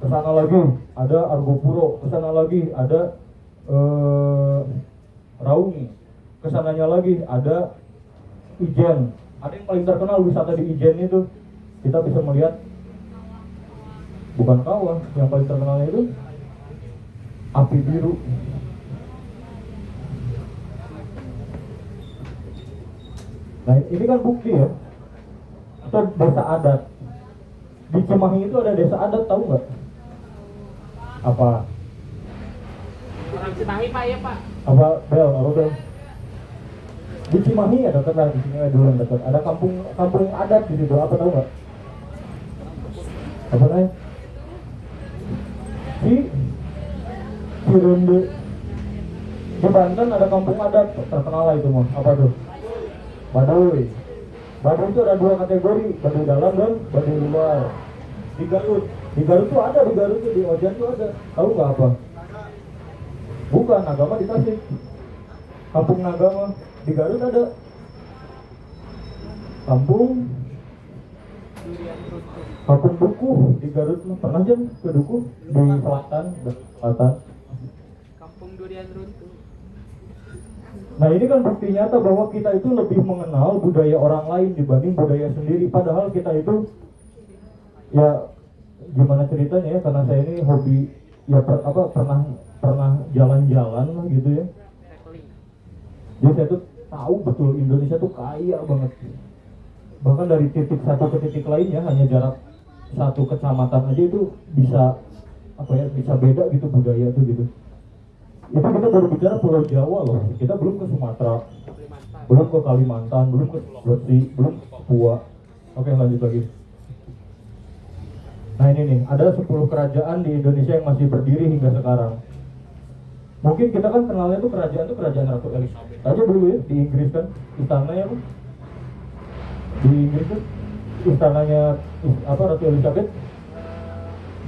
Speaker 3: Kesana lagi ada Argopuro. Kesana lagi ada Raungi. Kesananya lagi ada Ijen. Ada yang paling terkenal wisata di Ijen itu, kita bisa melihat bukan kawah, yang paling terkenalnya itu api biru. Nah ini kan bukti ya, itu desa adat. Di Cimahi itu ada desa adat, tahu nggak? Apa?
Speaker 2: Orang Cimahi Pak ya Pak.
Speaker 3: Apa Bel? Di Cimahi ada dekat lah, di sini ada dulu yang dekat. Ada kampung adat di situ, apa tahu nggak? Apa namanya? Cirende. Di Banten ada kampung adat terkenal lah itu mah. Apa tuh? Baduy. Baduy itu ada dua kategori, Baduy dalam dan Baduy luar. Di Garut tuh ada, di Garut tuh di Ojan tuh ada. Tahu nggak apa? Bukan, agama di Tasik. Kampung Nagama di Garut ada. Kampung Dukuh di Garut. Pernah jam ke Dukuh di selatan.
Speaker 2: Kampung Durian Runtuh.
Speaker 3: Nah ini kan bukti nyata bahwa kita itu lebih mengenal budaya orang lain dibanding budaya sendiri. Padahal kita itu ya gimana ceritanya ya, karena saya ini hobi ya pernah jalan-jalan lah gitu ya. Jadi saya tuh tahu betul Indonesia tuh kaya banget. Bahkan dari titik satu ke titik lainnya hanya jarak satu kecamatan aja itu bisa bisa beda gitu budaya tuh gitu. Itu kita baru bicara Pulau Jawa loh. Kita belum ke Sumatera, belum ke Kalimantan, belum ke Sulawesi, belum ke Papua. Oke, lanjut lagi. Nah ini nih, ada 10 kerajaan di Indonesia yang masih berdiri hingga sekarang. Mungkin kita kan kenalnya tuh kerajaan Ratu Elizabeth aja dulu ya, di Inggris kan, istananya apa? Di Inggris tuh istananya Ratu Elizabeth,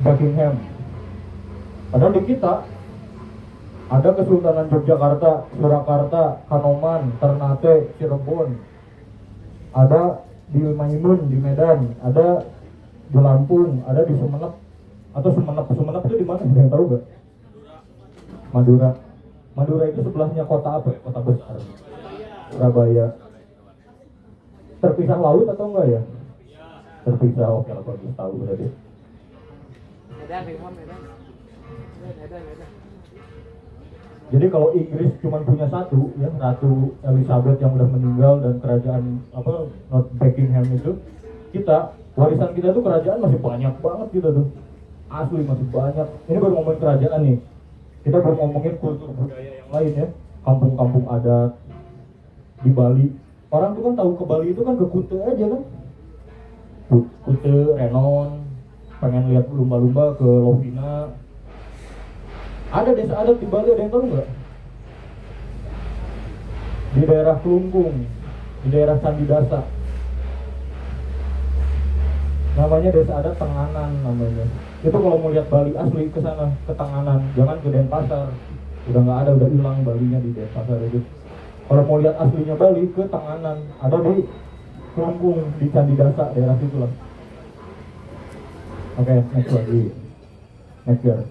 Speaker 3: Buckingham. Padahal di kita ada Kesultanan Yogyakarta, Surakarta, Kanoman, Ternate, Cirebon. Ada di Maimun di Medan, ada di Lampung, ada di Sumenep. Atau Sumenep itu di mana? Ada yang tahu gak? Madura itu sebelahnya kota apa? Kota besar. Surabaya. Terpisah laut atau enggak ya? Terpisah, oke lah bagus tahu berarti.
Speaker 2: Medan.
Speaker 3: Jadi kalau Inggris cuma punya satu ya, Ratu Elizabeth yang udah meninggal dan kerajaan Buckingham itu, kita warisan kita tuh kerajaan masih banyak banget gitu tuh. Asli masih banyak. Ini baru ngomongin kerajaan nih. Kita baru ngomongin kultur budaya yang lain ya. Kampung-kampung adat di Bali. Orang tuh kan tahu ke Bali itu kan ke Kute aja kan. Kute, Renon, pengen lihat lumba-lumba ke Lovina. Ada desa adat di Bali, ada yang tahu nggak? Di daerah Kelungkung, di daerah Candi Dasa. Namanya desa adat Tenganan namanya. Itu kalau mau lihat Bali asli ke sana, ke Tenganan, jangan ke Denpasar. Udah nggak ada, udah hilang Balinya di Denpasar itu. Kalau mau lihat aslinya Bali ke Tenganan, ada di Kelungkung, di Candi Dasa, daerah situ lah. Oke, next lagi. Next year.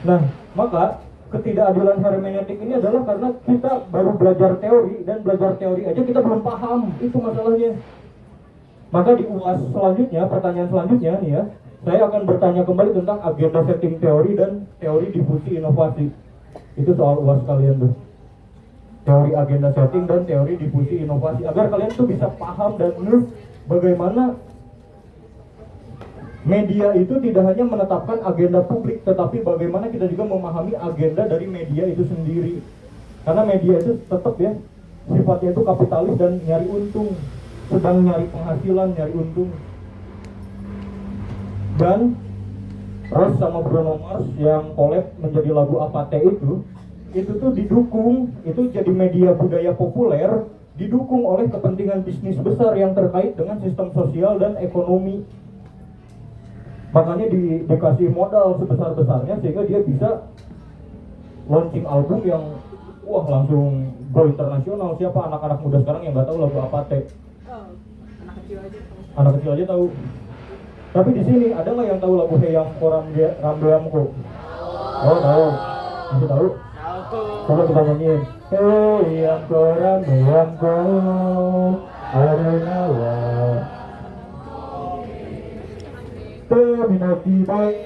Speaker 3: Nah, Maka ketidakadilan hermeneutik ini adalah karena kita baru belajar teori, dan belajar teori aja kita belum paham, itu masalahnya. Maka di UAS selanjutnya, pertanyaan selanjutnya nih ya, saya akan bertanya kembali tentang agenda setting teori dan teori difusi inovasi. Itu soal UAS kalian tuh. Teori agenda setting dan teori difusi inovasi, agar kalian tuh bisa paham dan bagaimana media itu tidak hanya menetapkan agenda publik, tetapi bagaimana kita juga memahami agenda dari media itu sendiri. Karena media itu tetap ya, sifatnya itu kapitalis dan nyari untung, sedang nyari penghasilan, nyari untung. Dan Ross sama Bruno Mars yang collab menjadi lagu Apathe itu tuh didukung, itu jadi media budaya populer, didukung oleh kepentingan bisnis besar yang terkait dengan sistem sosial dan ekonomi. Makanya dikasih modal sebesar-besarnya sehingga dia bisa launching album yang wah langsung go internasional. Siapa anak-anak muda sekarang yang nggak tahu lagu Apathe?
Speaker 2: Oh, anak kecil aja.
Speaker 3: Anak kecil aja tahu. Tapi di sini ada nggak yang tahu lagu Heyam Koram Rambeamko? Oh tahu, masih tahu? Coba kita nyanyiin. Heyam Koram Rambeamko, Arenawa. Terminati baik,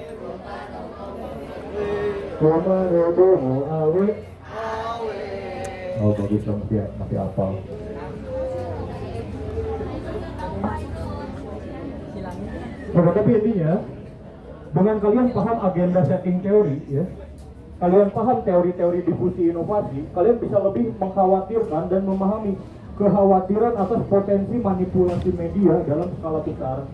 Speaker 3: Kumarodomo awe. Oh bagus dong, masih hafal. Nah, tapi intinya, dengan kalian paham agenda setting teori, ya, kalian paham teori-teori difusi inovasi, kalian bisa lebih mengkhawatirkan dan memahami kekhawatiran atas potensi manipulasi media dalam skala besar.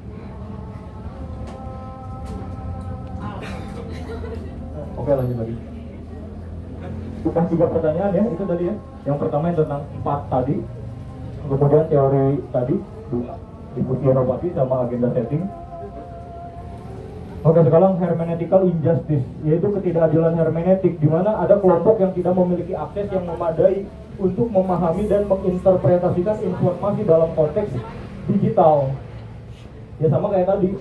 Speaker 3: Oke, lanjut lagi. Udah 3 pertanyaan ya, itu tadi ya. Yang pertama yang tentang 4 tadi, kemudian teori tadi 2, difusi inovasi sama agenda setting. Oke, sekarang hermeneutical injustice, yaitu ketidakadilan hermeneutik, di mana ada kelompok yang tidak memiliki akses yang memadai untuk memahami dan menginterpretasikan informasi dalam konteks digital. Ya sama kayak tadi,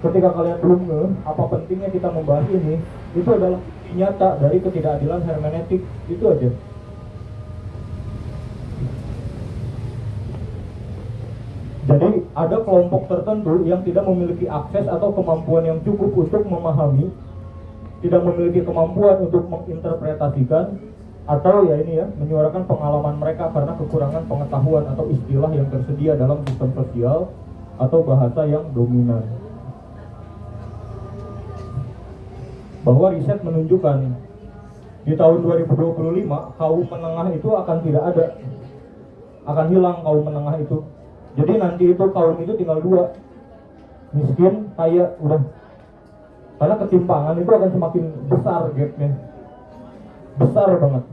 Speaker 3: ketika kalian belum ngeh apa pentingnya kita membahas ini, itu adalah bukti nyata dari ketidakadilan hermeneutik, itu aja. Jadi ada kelompok tertentu yang tidak memiliki akses atau kemampuan yang cukup untuk memahami, tidak memiliki kemampuan untuk menginterpretasikan, atau ya ini ya, menyuarakan pengalaman mereka karena kekurangan pengetahuan atau istilah yang tersedia dalam sistem sosial atau bahasa yang dominan. Bahwa riset menunjukkan di tahun 2025 kaum menengah itu akan tidak ada, akan hilang kaum menengah itu. Jadi nanti itu kaum itu tinggal 2, miskin, kaya, udah. Karena ketimpangan itu akan semakin besar gapnya, besar banget.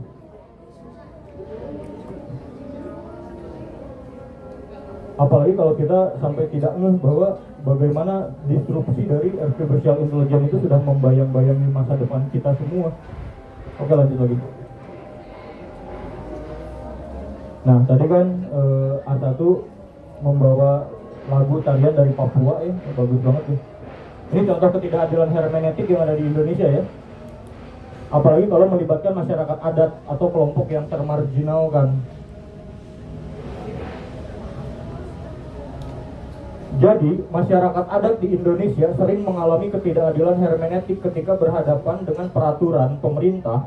Speaker 3: Apalagi kalau kita sampai tidak ngeh bahwa bagaimana disrupsi dari artificial intelligence itu sudah membayang-bayangi masa depan kita semua. Oke, lanjut lagi. Nah tadi kan A1 membawa lagu tarian dari Papua ya, bagus banget ya. Ini contoh ketidakadilan hermeneutik yang ada di Indonesia ya. Apalagi kalau melibatkan masyarakat adat atau kelompok yang termarginalkan. Jadi, masyarakat adat di Indonesia sering mengalami ketidakadilan hermeneutik ketika berhadapan dengan peraturan pemerintah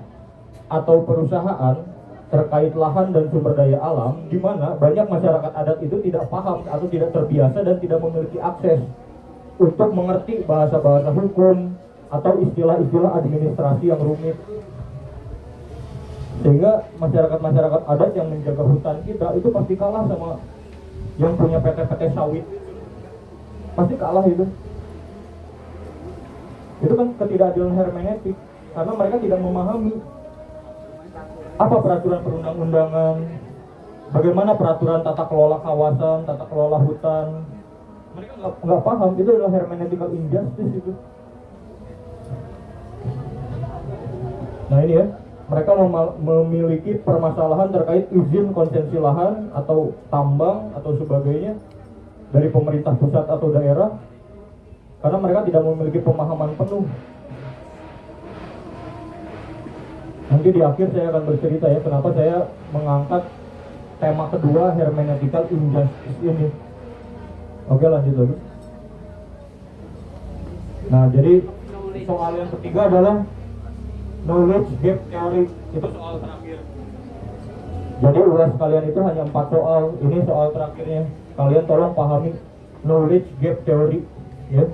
Speaker 3: atau perusahaan terkait lahan dan sumber daya alam, di mana banyak masyarakat adat itu tidak paham atau tidak terbiasa dan tidak memiliki akses untuk mengerti bahasa-bahasa hukum atau istilah-istilah administrasi yang rumit. Sehingga masyarakat-masyarakat adat yang menjaga hutan kita itu pasti kalah sama yang punya PT-PT sawit. Pasti kalah itu. Itu kan ketidakadilan hermeneutik, karena mereka tidak memahami apa peraturan perundang-undangan, bagaimana peraturan tata kelola kawasan, tata kelola hutan. Mereka nggak paham, itu adalah hermeneutical injustice itu. Nah ini ya, mereka memiliki permasalahan terkait izin konsesi lahan atau tambang atau sebagainya dari pemerintah pusat atau daerah, karena mereka tidak memiliki pemahaman penuh. Nanti di akhir saya akan bercerita ya kenapa saya mengangkat tema kedua hermeneutical injustice ini. Oke, lanjut lagi. Nah, jadi soal yang ketiga adalah knowledge gap theory. Itu soal terakhir. Jadi UAS kalian itu hanya 4 soal. Ini soal terakhirnya. Kalian tolong pahami knowledge gap theory, ya.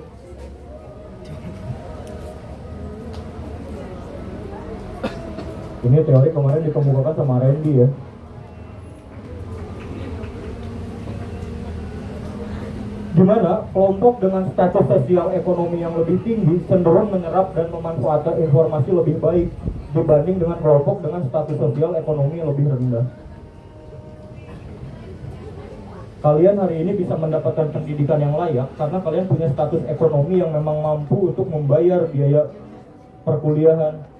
Speaker 3: Ini teori kemarin dikemukakan sama Randy ya. Dimana kelompok dengan status sosial ekonomi yang lebih tinggi cenderung menyerap dan memanfaatkan informasi lebih baik dibanding dengan kelompok dengan status sosial ekonomi yang lebih rendah. Kalian hari ini bisa mendapatkan pendidikan yang layak karena kalian punya status ekonomi yang memang mampu untuk membayar biaya perkuliahan.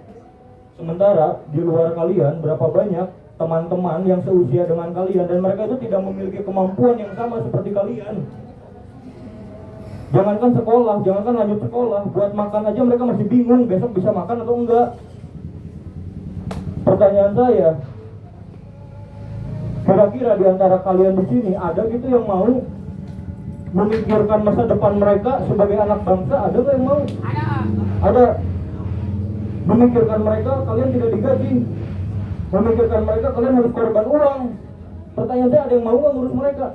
Speaker 3: Sementara di luar kalian berapa banyak teman-teman yang seusia dengan kalian dan mereka itu tidak memiliki kemampuan yang sama seperti kalian. Jangankan sekolah, jangankan lanjut sekolah, buat makan aja mereka masih bingung besok bisa makan atau enggak. Pertanyaan saya, kira-kira di antara kalian di sini ada gitu yang mau memikirkan masa depan mereka sebagai anak bangsa? Ada nggak yang mau? Ada. Memikirkan mereka kalian tidak digaji, memikirkan mereka kalian harus korban uang. Pertanyaan saya, ada yang mau nggak ngurus mereka?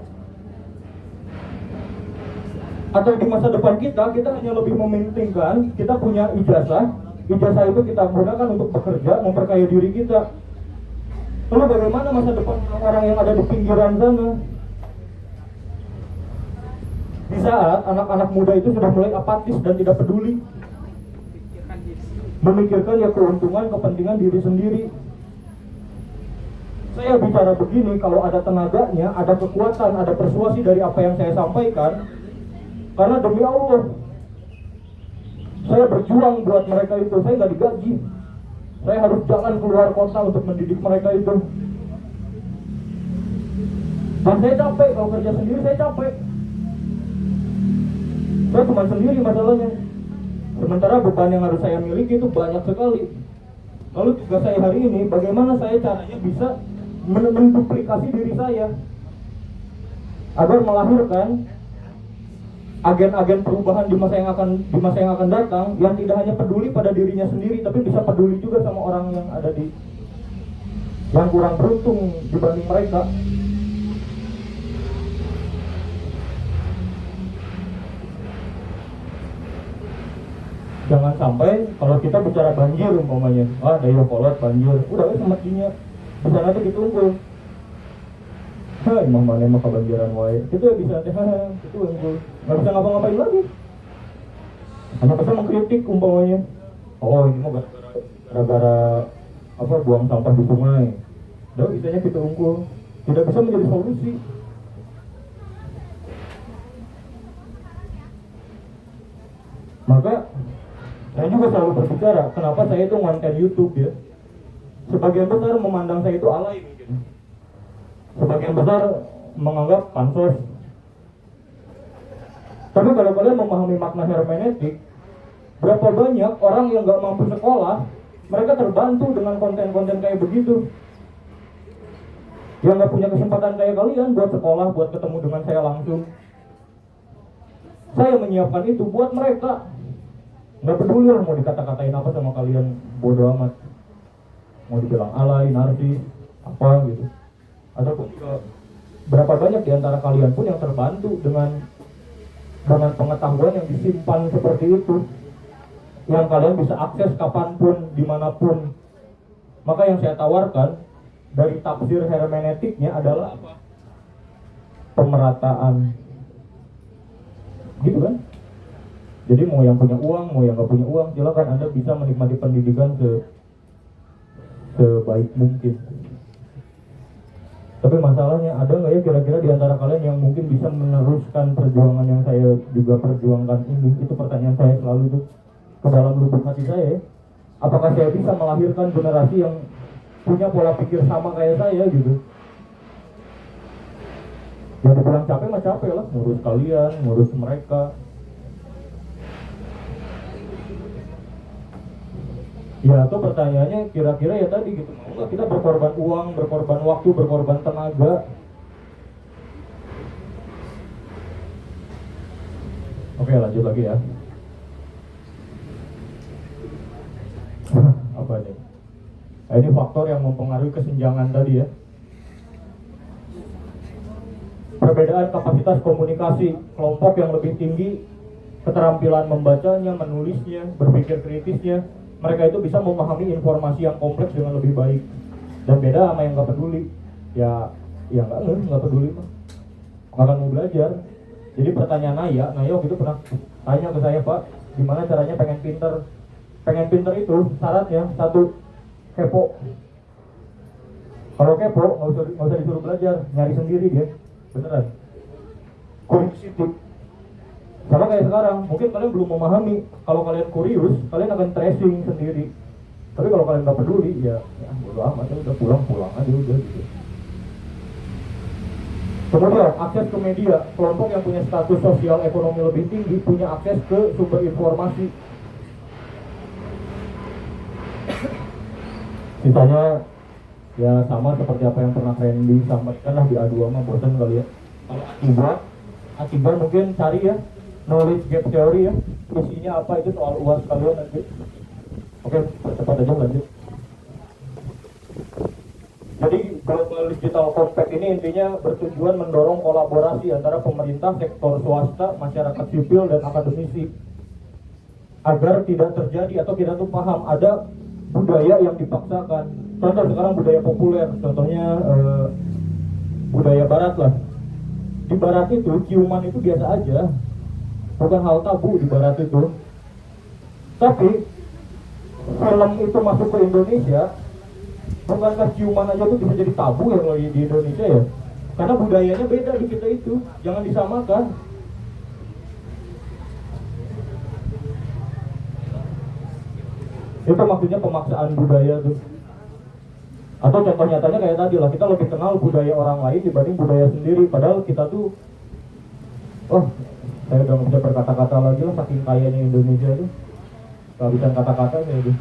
Speaker 3: Atau di masa depan kita hanya lebih mementingkan kita punya ijazah itu kita gunakan untuk bekerja, memperkaya diri kita. Lalu bagaimana masa depan orang yang ada di pinggiran sana? Di saat anak-anak muda itu sudah mulai apatis dan tidak peduli, memikirkan ya keuntungan, kepentingan diri sendiri. Saya bicara begini kalau ada tenaganya, ada kekuatan, ada persuasi dari apa yang saya sampaikan. Karena demi Allah, saya berjuang buat mereka itu. Saya nggak digaji. Saya harus jalan keluar kota untuk mendidik mereka itu. Dan saya capek, kalau kerja sendiri saya capek. Saya cuma sendiri masalahnya. Sementara beban yang harus saya miliki itu banyak sekali. Lalu tugas saya hari ini, bagaimana saya caranya bisa menduplikasi diri saya agar melahirkan agen-agen perubahan di masa yang akan datang yang tidak hanya peduli pada dirinya sendiri, tapi bisa peduli juga sama orang yang ada di yang kurang beruntung dibanding mereka. Jangan sampai kalau kita bicara banjir umpamanya, Dayo Kolot banjir, udah semestinya di sana tuh ditunggu. Imam mana mah kebanjiran wae. Itu ya bisa teh, itu unggul. Enggak bisa ngapa-ngapain lagi. Hanya bisa mengkritik umpamanya. Oh, ini mah gara-gara buang sampah di sungai. Udah istilahnya kita unggul. Tidak bisa menjadi solusi. Maka saya juga selalu berbicara, kenapa saya itu konten YouTube ya. Sebagian besar memandang saya itu alay mungkin. Sebagian besar menganggap pansos. Tapi kalau kalian memahami makna hermeneutik, berapa banyak orang yang gak mampu sekolah, mereka terbantu dengan konten-konten kayak begitu. Yang gak punya kesempatan kayak kalian buat sekolah, buat ketemu dengan saya langsung. Saya menyiapkan itu buat mereka. Gak peduli lah mau dikata-katain apa sama kalian, bodoh amat. Mau dibilang alay, narsis, apa gitu. Ataupun juga berapa banyak di antara kalian pun yang terbantu dengan pengetahuan yang disimpan seperti itu, yang kalian bisa akses kapanpun, dimanapun. Maka yang saya tawarkan dari tafsir hermeneutiknya adalah apa? Pemerataan. Gitu kan? Jadi mau yang punya uang, mau yang gak punya uang, silakan Anda bisa menikmati pendidikan sebaik mungkin. Tapi masalahnya ada nggak ya kira-kira di antara kalian yang mungkin bisa meneruskan perjuangan yang saya juga perjuangkan ini? Itu pertanyaan saya selalu itu ke dalam lubuk hati saya. Apakah saya bisa melahirkan generasi yang punya pola pikir sama kayak saya gitu? Yang dibilang capek mah capek lah, ngurus kalian, ngurus mereka. Ya, itu pertanyaannya kira-kira ya tadi gitu, mau nggak kita berkorban uang, berkorban waktu, berkorban tenaga? Oke, lanjut lagi ya. Apa nih? Nah, ini faktor yang mempengaruhi kesenjangan tadi ya. Perbedaan kapasitas komunikasi, kelompok yang lebih tinggi, keterampilan membacanya, menulisnya, berpikir kritisnya, mereka itu bisa memahami informasi yang kompleks dengan lebih baik. Dan beda sama yang nggak peduli, ya nggak peduli mah, nggak akan mau belajar. Jadi pertanyaan Naya waktu itu pernah tanya ke saya, Pak, gimana caranya pengen pinter? Pengen pinter itu syaratnya satu, kepo. Kalau kepo nggak usah disuruh belajar, nyari sendiri dia, beneran. Curiosity. Sama kayak sekarang, mungkin kalian belum memahami. Kalau kalian kurius, kalian akan tracing sendiri. Tapi kalau kalian nggak peduli, ya bodo amat, ya udah pulang aja udah gitu. Kemudian akses ke media, kelompok yang punya status sosial ekonomi lebih tinggi punya akses ke sumber informasi. Sisanya ya sama seperti apa yang pernah Randy sampaikan lah di A2 mah, bosan kali ya. Kalau akibat mungkin cari ya knowledge gap theory ya, isinya apa itu soal UAS kalian nanti. Oke, cepat aja lanjut. Jadi Global Digital Compact ini intinya bertujuan mendorong kolaborasi antara pemerintah, sektor swasta, masyarakat sipil dan akademisi agar tidak terjadi atau kita tuh paham ada budaya yang dipaksakan. Contoh sekarang budaya populer, contohnya budaya barat lah. Di barat itu ciuman itu biasa aja, bukan hal tabu di barat itu. Tapi film itu masuk ke Indonesia, bukankah ciuman aja tuh bisa jadi tabu yang lagi di Indonesia ya? Karena budayanya beda di kita itu, jangan disamakan. Itu maksudnya pemaksaan budaya tuh. Atau contoh nyatanya kayak tadi lah, kita lebih kenal budaya orang lain dibanding budaya sendiri. Padahal kita tuh, saya udah nggak bisa berkata-kata lagi lah, saking kayanya Indonesia tuh. Gak bisa kata-kata ya tuh.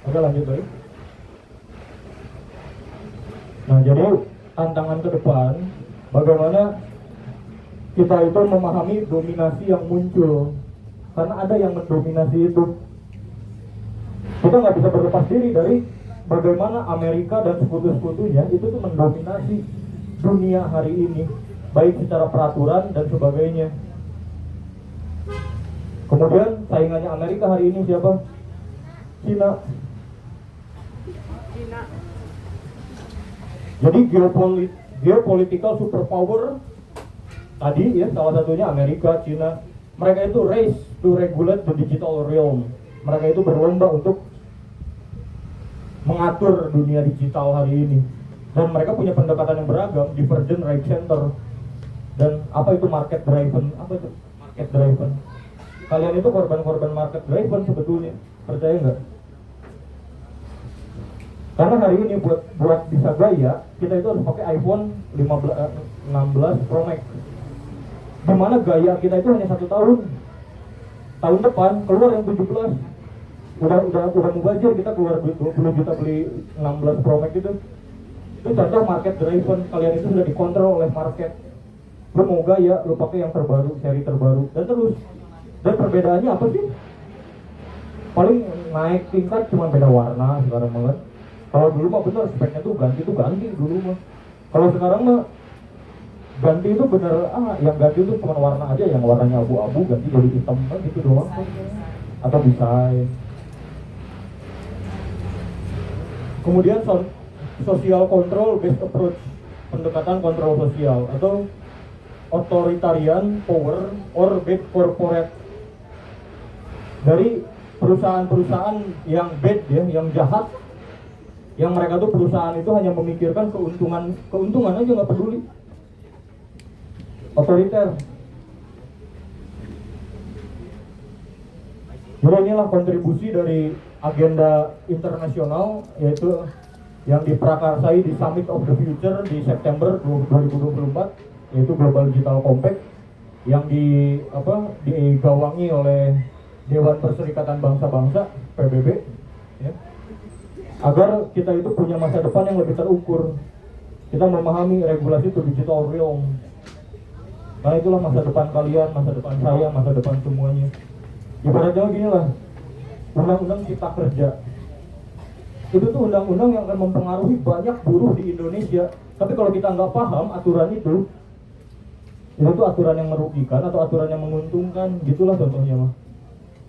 Speaker 3: Oke, lanjut lagi. Nah, jadi tantangan ke depan, bagaimana kita itu memahami dominasi yang muncul. Karena ada yang mendominasi itu. Kita nggak bisa berlepas diri dari bagaimana Amerika dan sekutu-sekutunya itu tuh mendominasi dunia hari ini, baik secara peraturan dan sebagainya. Kemudian saingannya Amerika hari ini siapa? Cina. Jadi geopolitical superpower tadi ya, salah satunya Amerika, Cina. Mereka itu race to regulate the digital realm. Mereka itu berlomba untuk mengatur dunia digital hari ini. Dan mereka punya pendekatan yang beragam, divergent right center. Dan apa itu market driven? Apa itu market driven? Kalian itu korban-korban market driven sebetulnya, percaya nggak? Karena hari ini buat bisa gaya, kita itu harus pakai iPhone 16 Pro Max. Dimana gaya kita itu hanya 1 tahun. Tahun depan keluar yang 17. Udah mubazir, kita keluar 20 juta beli 16 Pro Max itu. Itu contoh market driven. Kalian itu sudah dikontrol oleh market. Lu mau gaya, lu pakai yang terbaru, seri terbaru, dan terus. Dan perbedaannya apa sih? Paling naik tingkat cuma beda warna sekarang banget. Kalau dulu mah bener speknya tuh ganti dulu mah. Kalau sekarang mah ganti itu bener yang ganti itu cuma warna aja, yang warnanya abu-abu ganti jadi hitam kan gitu doang. Atau desain. Kemudian social control based approach, pendekatan kontrol sosial atau authoritarian power or big corporate. Dari perusahaan-perusahaan yang bad ya, yang jahat, yang mereka tuh perusahaan itu hanya memikirkan keuntungan aja, nggak peduli. Otoriter. Jadi inilah kontribusi dari agenda internasional, yaitu yang diprakarsai di Summit of the Future di September 2024, yaitu Global Digital Compact, yang digawangi oleh Dewan Perserikatan Bangsa-Bangsa PBB, ya, agar kita itu punya masa depan yang lebih terukur. Kita memahami regulasi itu digital realm. Nah itulah masa depan kalian, masa depan saya, masa depan semuanya. Ibaratnya gini lah, undang-undang cipta kerja itu tuh undang-undang yang akan mempengaruhi banyak buruh di Indonesia. Tapi kalau kita nggak paham aturan itu tuh aturan yang merugikan atau aturan yang menguntungkan, gitulah contohnya mah.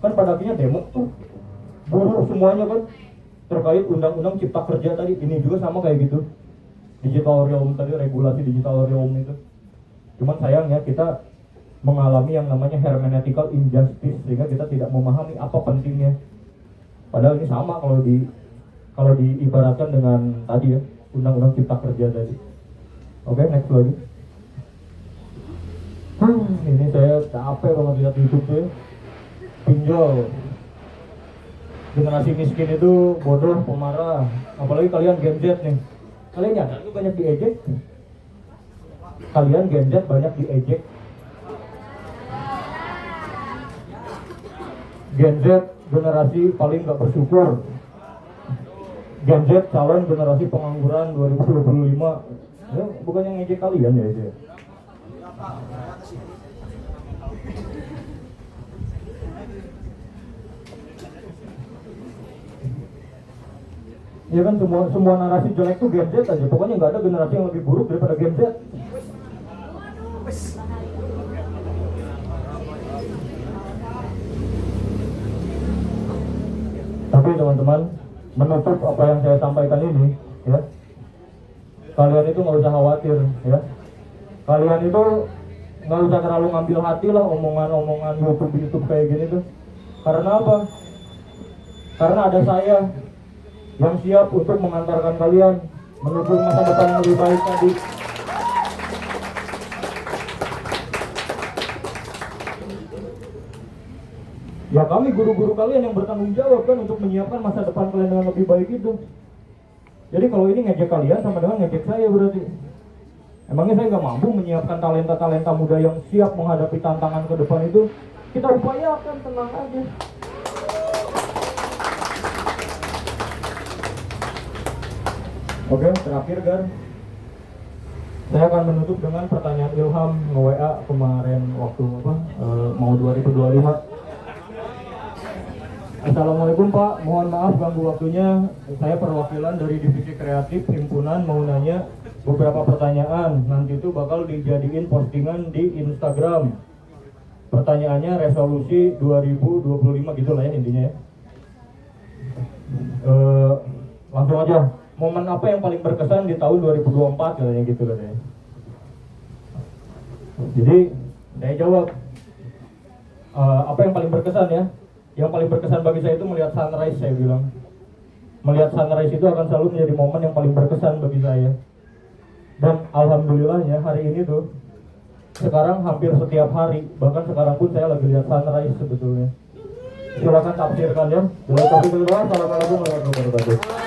Speaker 3: Kan pada akhirnya demo tuh buruh semuanya kan terkait undang-undang cipta kerja tadi. Ini juga sama kayak gitu, digital realm tadi, regulasi digital realm itu. Cuman sayangnya kita mengalami yang namanya hermeneutical injustice, sehingga kita tidak memahami apa pentingnya. Padahal ini sama kalau diibaratkan dengan tadi ya, undang-undang cipta kerja tadi. Oke, next lagi. Ini saya capek banget lihat YouTube tuh ya. Pinjol. Generasi miskin itu bodoh, pemarah. Apalagi kalian Gen Z nih. Kalian nyadar itu banyak diejek? Kalian Gen Z banyak diejek. Gen Z generasi paling gak bersyukur. Gen Z calon generasi pengangguran 2025. Ya, bukan yang ngejek kalian ya itu. Ya kan semua narasi jelek tuh Gen Z aja. Pokoknya nggak ada generasi yang lebih buruk daripada Gen Z. Tapi teman-teman, menutup apa yang saya sampaikan ini, ya, kalian itu nggak usah khawatir, ya. Kalian itu nggak usah terlalu ngambil hati lah omongan-omongan YouTube kayak gini tuh. Karena apa? Karena ada saya yang siap untuk mengantarkan kalian menuju masa depan yang lebih baik tadi. Ya kami guru-guru kalian yang bertanggung jawab kan untuk menyiapkan masa depan kalian dengan lebih baik itu. Jadi kalau ini ngejek kalian sama dengan ngejek saya berarti. Emangnya saya nggak mampu menyiapkan talenta-talenta muda yang siap menghadapi tantangan ke depan itu? Kita upayakan, tenang aja. Oke, terakhir Gar, saya akan menutup dengan pertanyaan Ilham nge-WA kemarin waktu mau 2025. Assalamualaikum Pak, mohon maaf ganggu waktunya. Saya perwakilan dari Divisi Kreatif Himpunan mau nanya beberapa pertanyaan. Nanti itu bakal dijadiin postingan di Instagram. Pertanyaannya resolusi 2025 gitu lah ya intinya ya. Langsung aja. Momen apa yang paling berkesan di tahun 2024 katanya gitu loh ya. Jadi saya jawab apa yang paling berkesan ya. Yang paling berkesan bagi saya itu melihat sunrise, saya bilang. Melihat sunrise itu akan selalu menjadi momen yang paling berkesan bagi saya. Dan alhamdulillahnya hari ini tuh sekarang hampir setiap hari, bahkan sekarang pun saya lagi lihat sunrise sebetulnya. Silakan tafsirkan ya. Assalamualaikum warahmatullahi wabarakatuh.